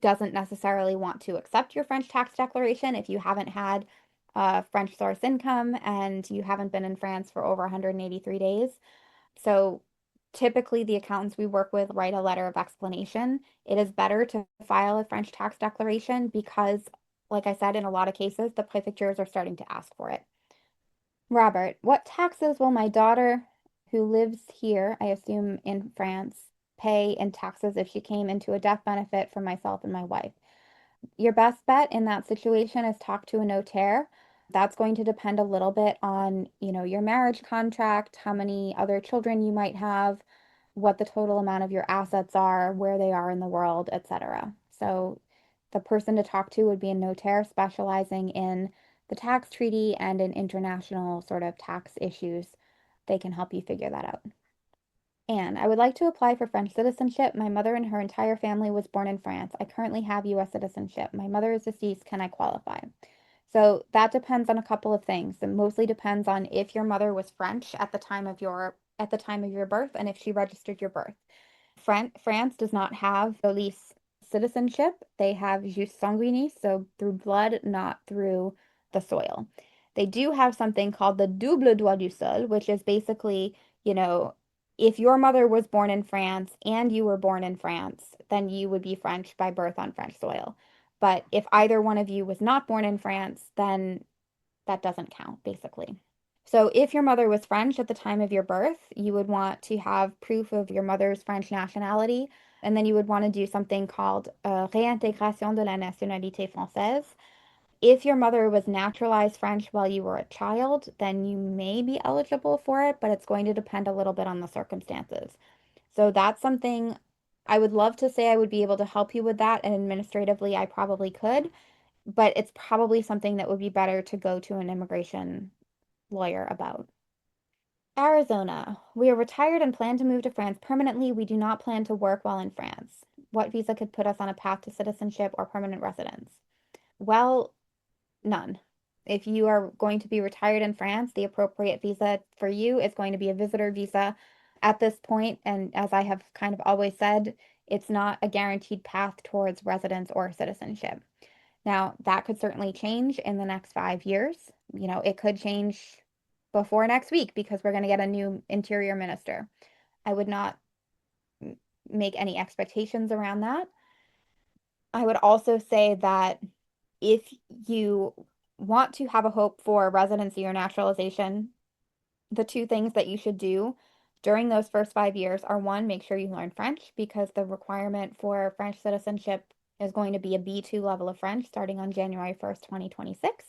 doesn't necessarily want to accept your French tax declaration if you haven't had a French source income and you haven't been in France for over 183 days. So typically, the accountants we work with write a letter of explanation. It is better to file a French tax declaration because, like I said, in a lot of cases, the prefectures are starting to ask for it. Robert, what taxes will my daughter, who lives here, I assume in France, pay in taxes if she came into a death benefit for myself and my wife? Your best bet in that situation is talk to a notaire. That's going to depend a little bit on, your marriage contract, how many other children you might have, what the total amount of your assets are, where they are in the world, etc. So the person to talk to would be a notaire specializing in the tax treaty and in international sort of tax issues. They can help you figure that out. And I would like to apply for French citizenship. My mother and her entire family was born in France. I currently have US citizenship. My mother is deceased. Can I qualify? So that depends on a couple of things. It mostly depends on if your mother was French at the time of your birth and if she registered your birth. France does not have police citizenship. They have jus sanguinis, so through blood, not through the soil. They do have something called the double droit du sol, which is basically, you know, if your mother was born in France and you were born in France, then you would be French by birth on French soil. But if either one of you was not born in France, then that doesn't count, basically. So if your mother was French at the time of your birth, you would want to have proof of your mother's French nationality, and then you would want to do something called réintégration de la nationalité française. If your mother was naturalized French while you were a child, then you may be eligible for it, but it's going to depend a little bit on the circumstances. So that's something I would love to say I would be able to help you with that, and administratively I probably could, but it's probably something that would be better to go to an immigration lawyer about. Arizona. We are retired and plan to move to France permanently. We do not plan to work while in France. What visa could put us on a path to citizenship or permanent residence? Well, none. If you are going to be retired in France, the appropriate visa for you is going to be a visitor visa at this point. And as I have kind of always said, it's not a guaranteed path towards residence or citizenship. Now, that could certainly change in the next 5 years. It could change before next week because we're going to get a new interior minister. I would not make any expectations around that. I would also say that if you want to have a hope for residency or naturalization, the two things that you should do during those first 5 years are one, make sure you learn French because the requirement for French citizenship is going to be a B2 level of French starting on January 1st, 2026.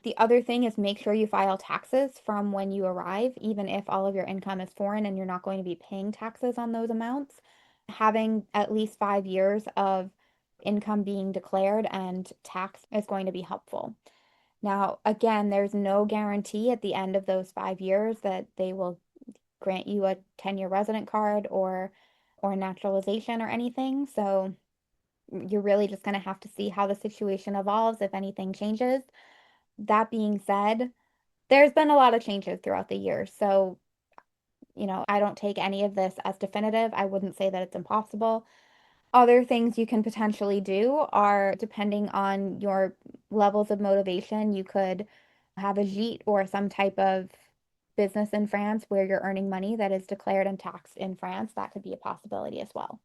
The other thing is make sure you file taxes from when you arrive, even if all of your income is foreign and you're not going to be paying taxes on those amounts. Having at least 5 years of income being declared and taxed is going to be helpful. Now, again, there's no guarantee at the end of those 5 years that they will grant you a 10-year resident card or naturalization or anything. So you're really just going to have to see how the situation evolves if anything changes. That being said, there's been a lot of changes throughout the years. So, I don't take any of this as definitive. I wouldn't say that it's impossible. Other things you can potentially do are, depending on your levels of motivation, you could have a gîte or some type of business in France where you're earning money that is declared and taxed in France. That could be a possibility as well.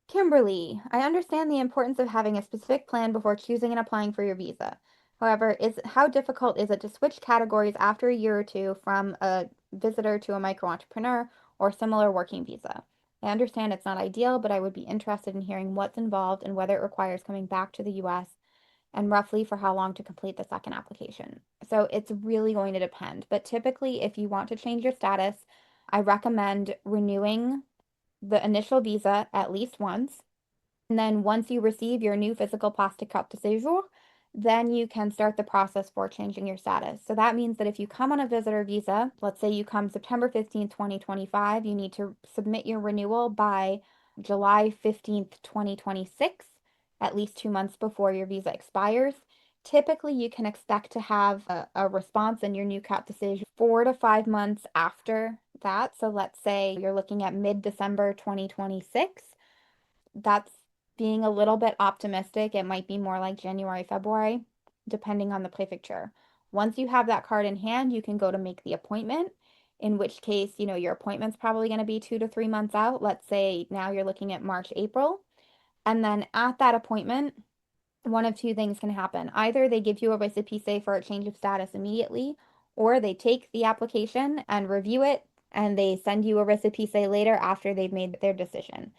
Kimberly, I understand the importance of having a specific plan before choosing and applying for your visa. However, how difficult is it to switch categories after a year or two from a visitor to a micro entrepreneur or similar working visa? I understand it's not ideal, but I would be interested in hearing what's involved and whether it requires coming back to the US and roughly for how long to complete the second application. So it's really going to depend. But typically, if you want to change your status, I recommend renewing the initial visa at least once. And then once you receive your new physical plastic carte de séjour, then you can start the process for changing your status. So that means that if you come on a visitor visa, let's say you come September 15th, 2025, you need to submit your renewal by July 15th, 2026, at least 2 months before your visa expires. Typically, you can expect to have a response in your new carte de séjour 4 to 5 months after that. So let's say you're looking at mid-December 2026. That's being a little bit optimistic. It might be more like January, February, depending on the prefecture. Once you have that card in hand, you can go to make the appointment, in which case, your appointment's probably going to be 2 to 3 months out. Let's say now you're looking at March, April. And then at that appointment, one of two things can happen. Either they give you a récépissé for a change of status immediately, or they take the application and review it, and they send you a récépissé later after they've made their decision.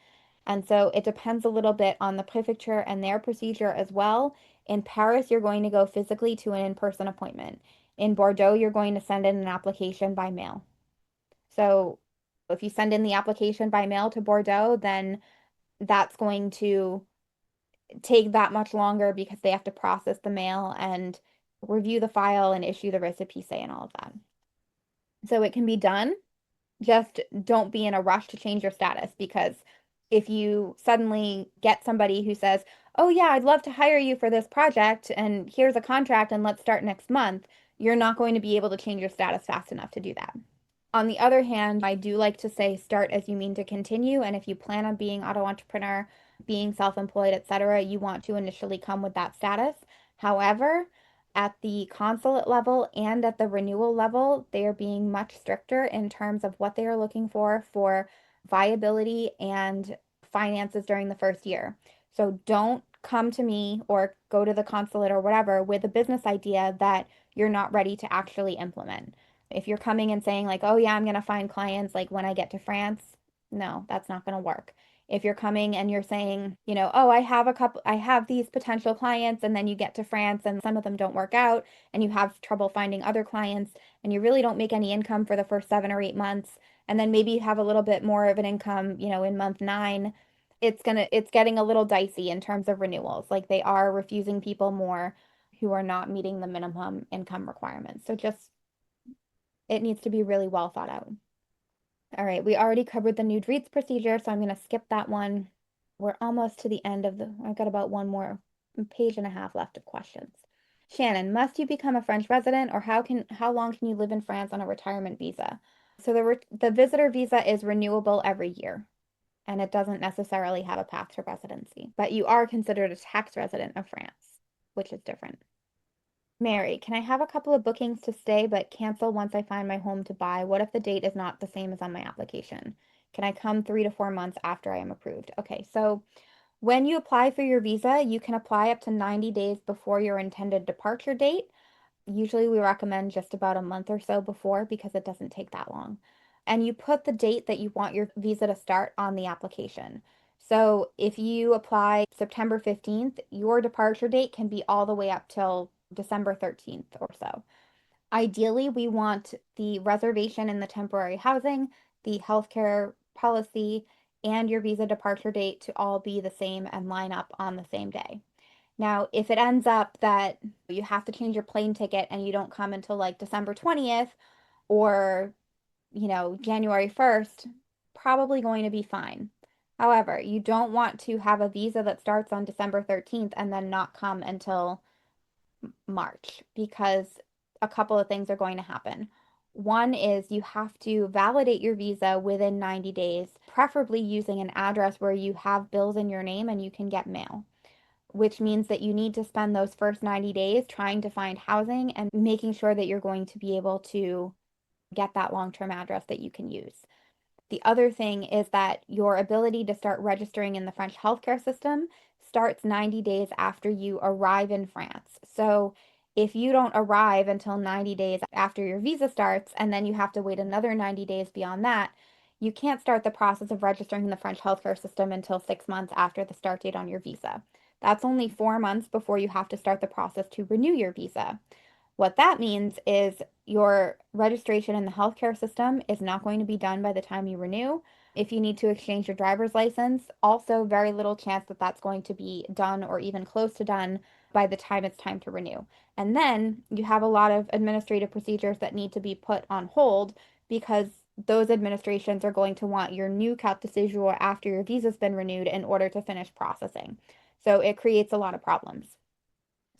And so it depends a little bit on the prefecture and their procedure as well. In Paris, you're going to go physically to an in-person appointment. In Bordeaux, you're going to send in an application by mail. So if you send in the application by mail to Bordeaux, then that's going to take that much longer because they have to process the mail and review the file and issue the récépissé and all of that. So it can be done. Just don't be in a rush to change your status, because if you suddenly get somebody who says, "Oh yeah, I'd love to hire you for this project and here's a contract and let's start next month," you're not going to be able to change your status fast enough to do that. On the other hand, I do like to say start as you mean to continue. And if you plan on being auto entrepreneur, being self-employed, etc., you want to initially come with that status. However, at the consulate level and at the renewal level, they are being much stricter in terms of what they are looking for viability and finances during the first year. So don't come to me or go to the consulate or whatever with a business idea that you're not ready to actually implement. If you're coming and saying like, "Oh yeah, I'm going to find clients like when I get to France," no, that's not going to work. If you're coming and you're saying, "Oh, I have these potential clients," and then you get to France and some of them don't work out and you have trouble finding other clients and you really don't make any income for the first 7 or 8 months, and then maybe you have a little bit more of an income, in month 9, it's getting a little dicey in terms of renewals. Like they are refusing people more who are not meeting the minimum income requirements. So just it needs to be really well thought out. All right, we already covered the nude reads procedure, so I'm going to skip that one. We're almost to the end I've got about one more page and a half left of questions. Shannon, must you become a French resident, or how long can you live in France on a retirement visa? So the visitor visa is renewable every year, and it doesn't necessarily have a path to residency, but you are considered a tax resident of France, which is different. Mary, can I have a couple of bookings to stay but cancel once I find my home to buy? What if the date is not the same as on my application? Can I come 3 to 4 months after I am approved? Okay, so when you apply for your visa, you can apply up to 90 days before your intended departure date. Usually we recommend just about a month or so before because it doesn't take that long. And you put the date that you want your visa to start on the application. So if you apply September 15th, your departure date can be all the way up till December 13th or so. Ideally, we want the reservation and the temporary housing, the healthcare policy, and your visa departure date to all be the same and line up on the same day. Now, if it ends up that you have to change your plane ticket and you don't come until like December 20th or, January 1st, probably going to be fine. However, you don't want to have a visa that starts on December 13th and then not come until March because a couple of things are going to happen. One is you have to validate your visa within 90 days, preferably using an address where you have bills in your name and you can get mail, which means that you need to spend those first 90 days trying to find housing and making sure that you're going to be able to get that long-term address that you can use. The other thing is that your ability to start registering in the French healthcare system starts 90 days after you arrive in France. So if you don't arrive until 90 days after your visa starts, and then you have to wait another 90 days beyond that, you can't start the process of registering in the French healthcare system until 6 months after the start date on your visa. That's only 4 months before you have to start the process to renew your visa. What that means is your registration in the healthcare system is not going to be done by the time you renew. If you need to exchange your driver's license, also very little chance that that's going to be done or even close to done by the time it's time to renew. And then you have a lot of administrative procedures that need to be put on hold because those administrations are going to want your new carte de séjour after your visa's been renewed in order to finish processing. So it creates a lot of problems.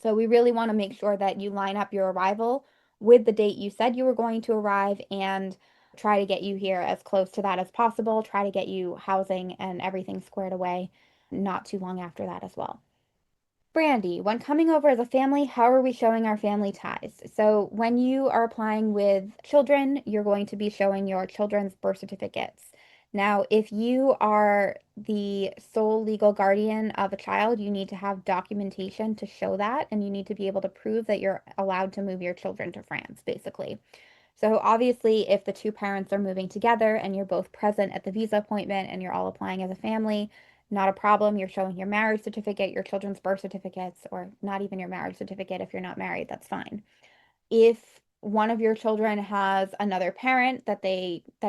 So we really want to make sure that you line up your arrival with the date you said you were going to arrive and try to get you here as close to that as possible. Try to get you housing and everything squared away not too long after that as well. Brandy, when coming over as a family, how are we showing our family ties? So, when you are applying with children, you're going to be showing your children's birth certificates. Now, if you are the sole legal guardian of a child, you need to have documentation to show that, and you need to be able to prove that you're allowed to move your children to France, basically. So obviously, if the two parents are moving together and you're both present at the visa appointment and you're all applying as a family, not a problem. You're showing your marriage certificate, your children's birth certificates, or not even your marriage certificate if you're not married, that's fine. If one of your children has another parent that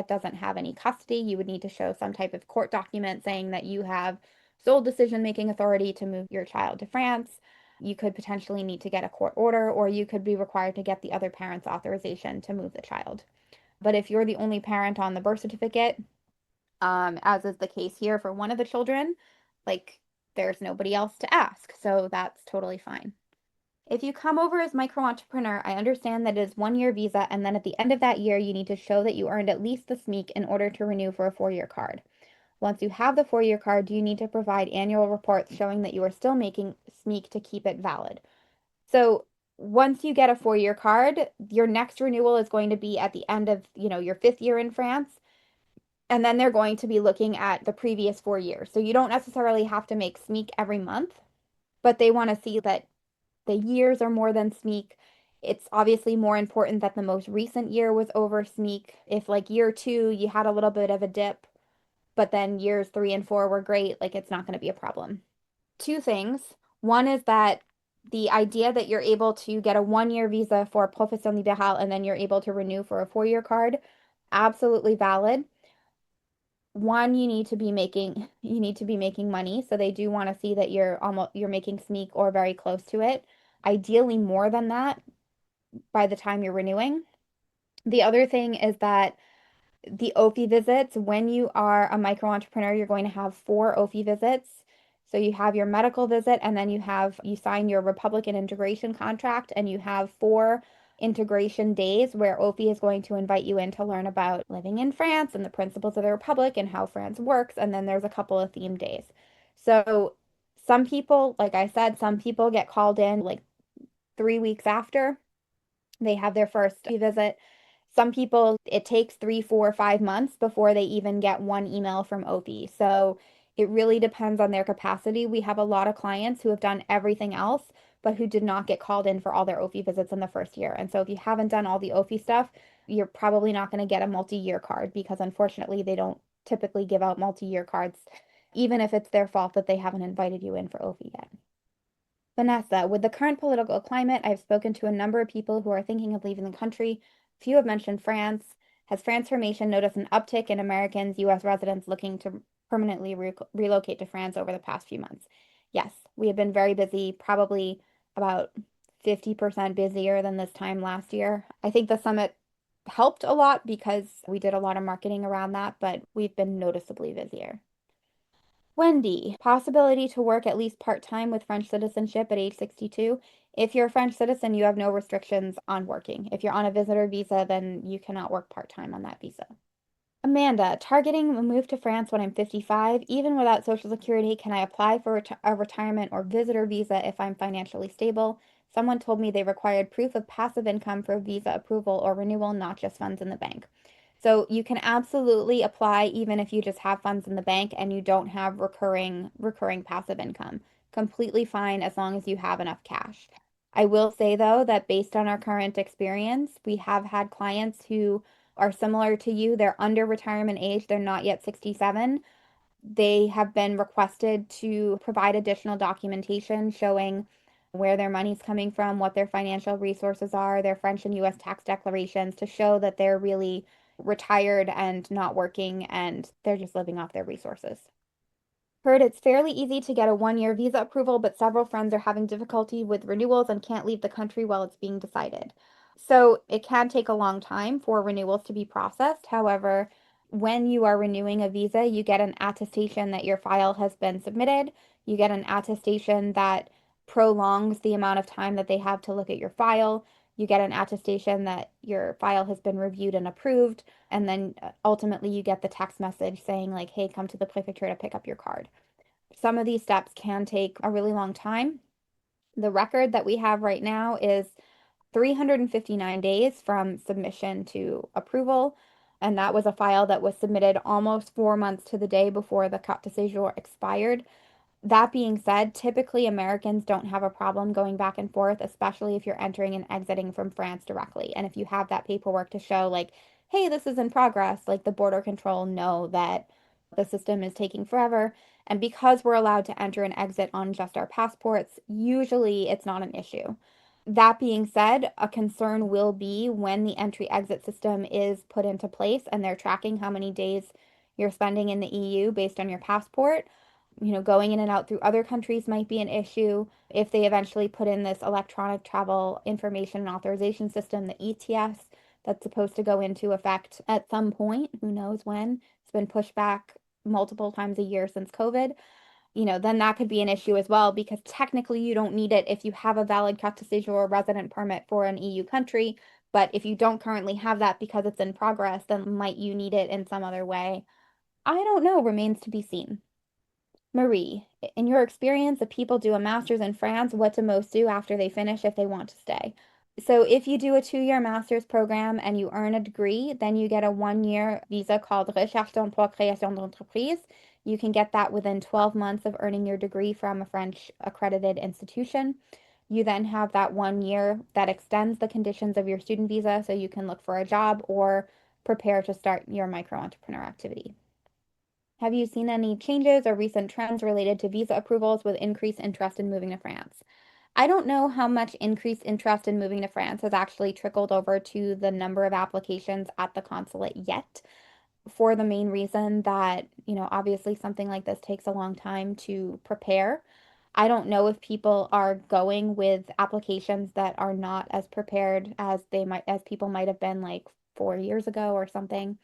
doesn't have any custody, you would need to show some type of court document saying that you have sole decision-making authority to move your child to France. You could potentially need to get a court order, or you could be required to get the other parent's authorization to move the child. But if you're the only parent on the birth certificate, as is the case here for one of the children, like there's nobody else to ask. So that's totally fine. If you come over as micro entrepreneur, I understand that it is 1 year visa, and then at the end of that year, you need to show that you earned at least the SMEEK in order to renew for a 4 year card. Once you have the 4 year card, you need to provide annual reports showing that you are still making SMEEK to keep it valid. So once you get a 4 year card, your next renewal is going to be at the end of, your 5th year in France. And then they're going to be looking at the previous 4 years. So you don't necessarily have to make SMEEK every month, but they want to see that the years are more than SMEEK. It's obviously more important that the most recent year was over SMEEK. If like year 2, you had a little bit of a dip, but then years 3 and 4 were great, like it's not going to be a problem. Two things. One is that the idea that you're able to get a 1 year visa for Profession Libérale and then you're able to renew for a 4 year card, absolutely valid. One, you need to be making money, so they do want to see that you're making SMEEK or very close to it. Ideally more than that by the time you're renewing. The other thing is that the OFI visits, when you are a micro entrepreneur, you're going to have 4 OFI visits. So you have your medical visit, and then you sign your Republican integration contract, and you have 4 integration days where OFI is going to invite you in to learn about living in France and the principles of the Republic and how France works. And then there's a couple of theme days. So some people, like I said, some people get called in like 3 weeks after they have their first visit. Some people, it takes 3, 4, 5 months before they even get one email from OP. So it really depends on their capacity. We have a lot of clients who have done everything else, but who did not get called in for all their OFI visits in the first year. And so if you haven't done all the OFI stuff, you're probably not going to get a multi-year card because unfortunately they don't typically give out multi-year cards, even if it's their fault that they haven't invited you in for OFI yet. Vanessa, with the current political climate, I've spoken to a number of people who are thinking of leaving the country. Few have mentioned France. Has France Formation noticed an uptick in Americans, U.S. residents looking to permanently relocate to France over the past few months? Yes, we have been very busy, probably about 50% busier than this time last year. I think the summit helped a lot because we did a lot of marketing around that, but we've been noticeably busier. Wendy, possibility to work at least part-time with French citizenship at age 62. If you're a French citizen, you have no restrictions on working. If you're on a visitor visa, then you cannot work part-time on that visa. Amanda, targeting a move to France when I'm 55, even without Social Security, can I apply for a retirement or visitor visa if I'm financially stable? Someone told me they required proof of passive income for visa approval or renewal, not just funds in the bank. So you can absolutely apply even if you just have funds in the bank and you don't have recurring passive income. Completely fine as long as you have enough cash. I will say though that based on our current experience, we have had clients who are similar to you. They're under retirement age, they're not yet 67. They have been requested to provide additional documentation showing where their money's coming from, what their financial resources are, their French and US tax declarations to show that they're really retired and not working and they're just living off their resources. Heard it's fairly easy to get a 1-year visa approval, but several friends are having difficulty with renewals and can't leave the country while it's being decided. So it can take a long time for renewals to be processed. However, when you are renewing a visa, you get an attestation that your file has been submitted. You get an attestation that prolongs the amount of time that they have to look at your file. You get an attestation that your file has been reviewed and approved. And then ultimately, you get the text message saying, like, hey, come to the prefecture to pick up your card. Some of these steps can take a really long time. The record that we have right now is 359 days from submission to approval. And that was a file that was submitted almost 4 months to the day before the carte de séjour expired. That being said, typically Americans don't have a problem going back and forth, especially if you're entering and exiting from France directly. And if you have that paperwork to show, like, hey, this is in progress, like the border control know that the system is taking forever. And because we're allowed to enter and exit on just our passports, usually it's not an issue. That being said, a concern will be when the entry exit system is put into place and they're tracking how many days you're spending in the EU based on your passport. Going in and out through other countries might be an issue. If they eventually put in this electronic travel information and authorization system, the ETS, that's supposed to go into effect at some point, who knows when, it's been pushed back multiple times a year since COVID, then that could be an issue as well because technically you don't need it if you have a valid carte de séjour or resident permit for an EU country. But if you don't currently have that because it's in progress, then might you need it in some other way? I don't know, remains to be seen. Marie, in your experience, if people do a master's in France, what do most do after they finish if they want to stay? So if you do a 2-year master's program and you earn a degree, then you get a 1-year visa called Recherche d'emploi création d'entreprise. You can get that within 12 months of earning your degree from a French accredited institution. You then have that 1 year that extends the conditions of your student visa so you can look for a job or prepare to start your micro entrepreneur activity. Have you seen any changes or recent trends related to visa approvals with increased interest in moving to France? I don't know how much increased interest in moving to France has actually trickled over to the number of applications at the consulate yet, for the main reason that, obviously something like this takes a long time to prepare. I don't know if people are going with applications that are not as prepared as people might have been like 4 years ago or something.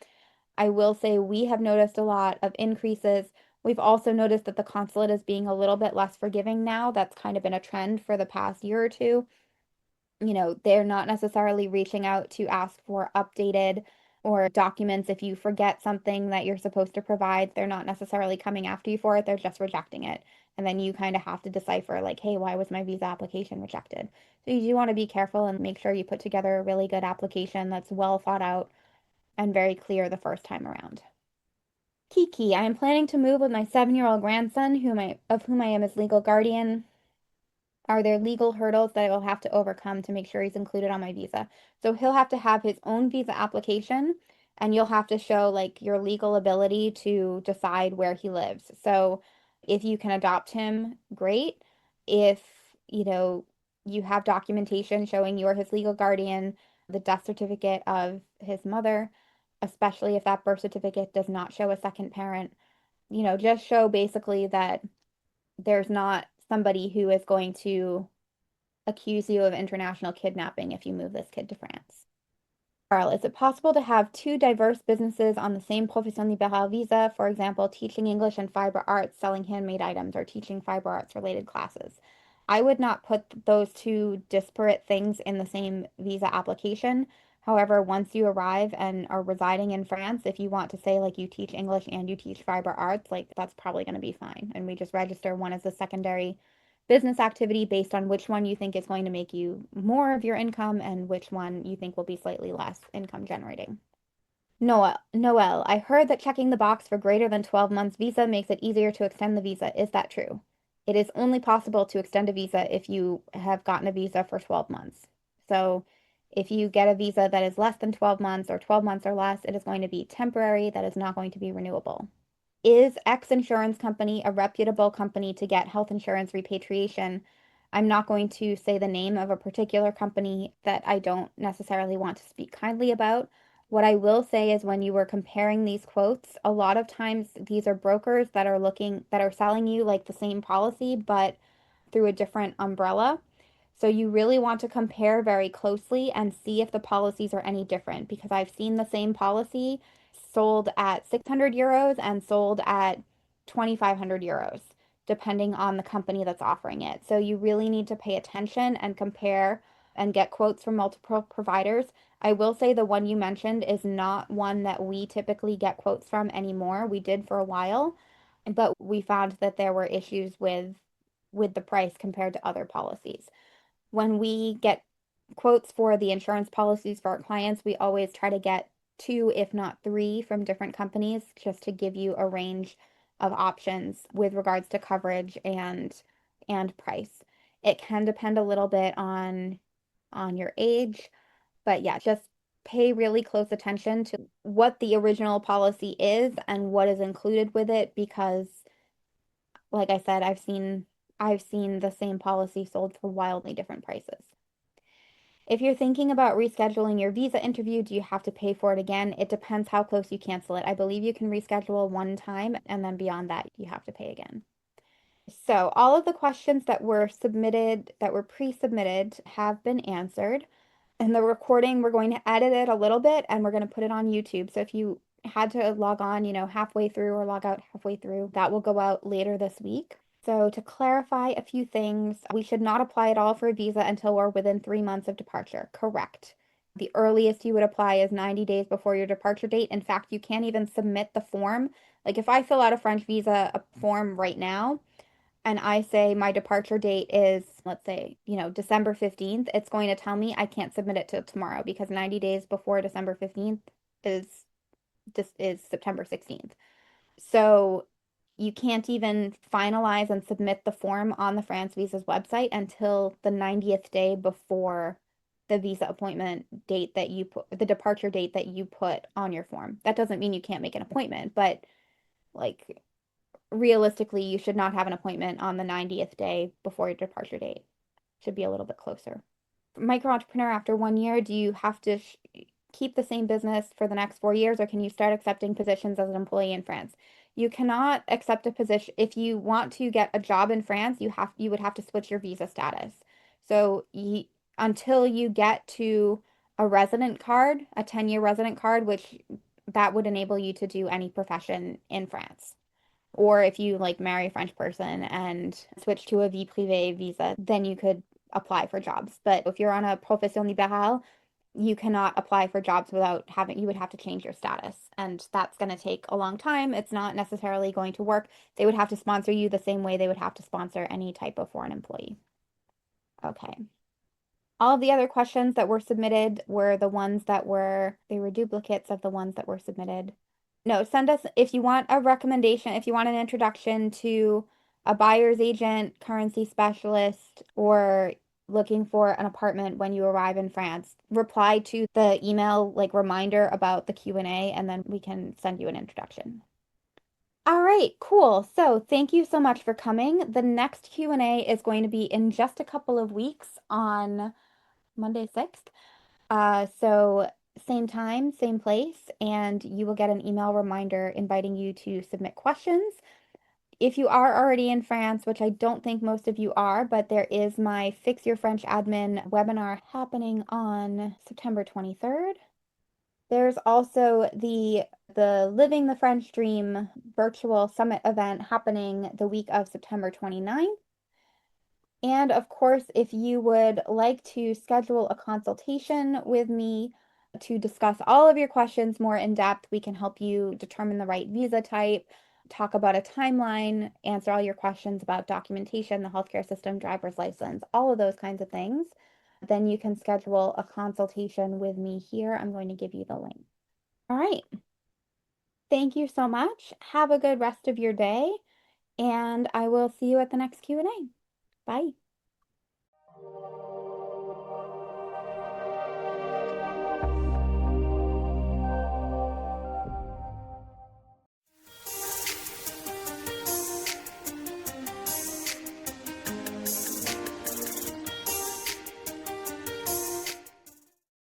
I will say we have noticed a lot of increases. We've also noticed that the consulate is being a little bit less forgiving now. That's kind of been a trend for the past year or two. They're not necessarily reaching out to ask for updated or documents. If you forget something that you're supposed to provide, they're not necessarily coming after you for it. They're just rejecting it. And then you kind of have to decipher, like, hey, why was my visa application rejected? So you do want to be careful and make sure you put together a really good application that's well thought out and very clear the first time around. Kiki, I am planning to move with my 7-year-old grandson, of whom I am his legal guardian. Are there legal hurdles that I will have to overcome to make sure he's included on my visa? So he'll have to have his own visa application, and you'll have to show like your legal ability to decide where he lives. So if you can adopt him, great. If, you know, you have documentation showing you're his legal guardian, the death certificate of his mother, especially if that birth certificate does not show a second parent, just show basically that there's not somebody who is going to accuse you of international kidnapping if you move this kid to France. Carl, is it possible to have two diverse businesses on the same Profession Libérale visa? For example, teaching English and fiber arts, selling handmade items, or teaching fiber arts related classes. I would not put those two disparate things in the same visa application. However, once you arrive and are residing in France, if you want to say like you teach English and you teach fiber arts, like that's probably going to be fine. And we just register one as a secondary business activity based on which one you think is going to make you more of your income and which one you think will be slightly less income generating. Noel, I heard that checking the box for greater than 12 months visa makes it easier to extend the visa. Is that true? It is only possible to extend a visa if you have gotten a visa for 12 months. So if you get a visa that is less than 12 months or 12 months or less, it is going to be temporary. That is not going to be renewable. Is X insurance company a reputable company to get health insurance repatriation? I'm not going to say the name of a particular company that I don't necessarily want to speak kindly about. What I will say is when you were comparing these quotes, a lot of times these are brokers that are selling you like the same policy, but through a different umbrella. So you really want to compare very closely and see if the policies are any different because I've seen the same policy sold at 600 euros and sold at 2,500 euros, depending on the company that's offering it. So you really need to pay attention and compare and get quotes from multiple providers. I will say the one you mentioned is not one that we typically get quotes from anymore. We did for a while, but we found that there were issues with the price compared to other policies. When we get quotes for the insurance policies for our clients, we always try to get two, if not three, from different companies just to give you a range of options with regards to coverage and price. It can depend a little bit on your age, but yeah, just pay really close attention to what the original policy is and what is included with it because like I said, I've seen the same policy sold for wildly different prices. If you're thinking about rescheduling your visa interview, do you have to pay for it again? It depends how close you cancel it. I believe you can reschedule one time and then beyond that, you have to pay again. So all of the questions that were submitted, that were pre-submitted, have been answered. And the recording, we're going to edit it a little bit and we're going to put it on YouTube. So if you had to log on, halfway through or log out halfway through, that will go out later this week. So to clarify a few things, we should not apply at all for a visa until we're within 3 months of departure. Correct. The earliest you would apply is 90 days before your departure date. In fact, you can't even submit the form. Like if I fill out a French visa form right now, and I say my departure date is, let's say, December 15th, it's going to tell me I can't submit it till tomorrow because 90 days before December 15th is is September 16th. So you can't even finalize and submit the form on the France Visa's website until the 90th day before the visa appointment date that you put, the departure date that you put on your form. That doesn't mean you can't make an appointment, but like realistically, you should not have an appointment on the 90th day before your departure date. Should be a little bit closer. Micro entrepreneur after 1 year, do you have to keep the same business for the next 4 years, or can you start accepting positions as an employee in France? You cannot accept a position if you want to get a job in France. You would have to switch your visa status. So until you get to a resident card, a 10-year resident card, which that would enable you to do any profession in France. Or if you like marry a French person and switch to a vie privée visa, then you could apply for jobs. But if you're on a profession libérale, you cannot apply for jobs without having, you would have to change your status. And that's going to take a long time. It's not necessarily going to work. They would have to sponsor you the same way they would have to sponsor any type of foreign employee. Okay. All of the other questions that were submitted were the ones that they were duplicates of the ones that were submitted. No, send us if you want a recommendation, if you want an introduction to a buyer's agent, currency specialist, or looking for an apartment when you arrive in France, reply to the email like reminder about the Q&A, and then we can send you an introduction. All right, cool. So thank you so much for coming. The next Q&A is going to be in just a couple of weeks on Monday 6th. So same time, same place, and you will get an email reminder inviting you to submit questions. If you are already in France, which I don't think most of you are, but there is my Fix Your French Admin webinar happening on September 23rd. There's also the Living the French Dream virtual summit event happening the week of September 29th. And of course, if you would like to schedule a consultation with me to discuss all of your questions more in depth, we can help you determine the right visa type, talk about a timeline, answer all your questions about documentation, the healthcare system, driver's license, all of those kinds of things. Then you can schedule a consultation with me here. I'm going to give you the link. All right. Thank you so much. Have a good rest of your day, and I will see you at the next Q&A. Bye.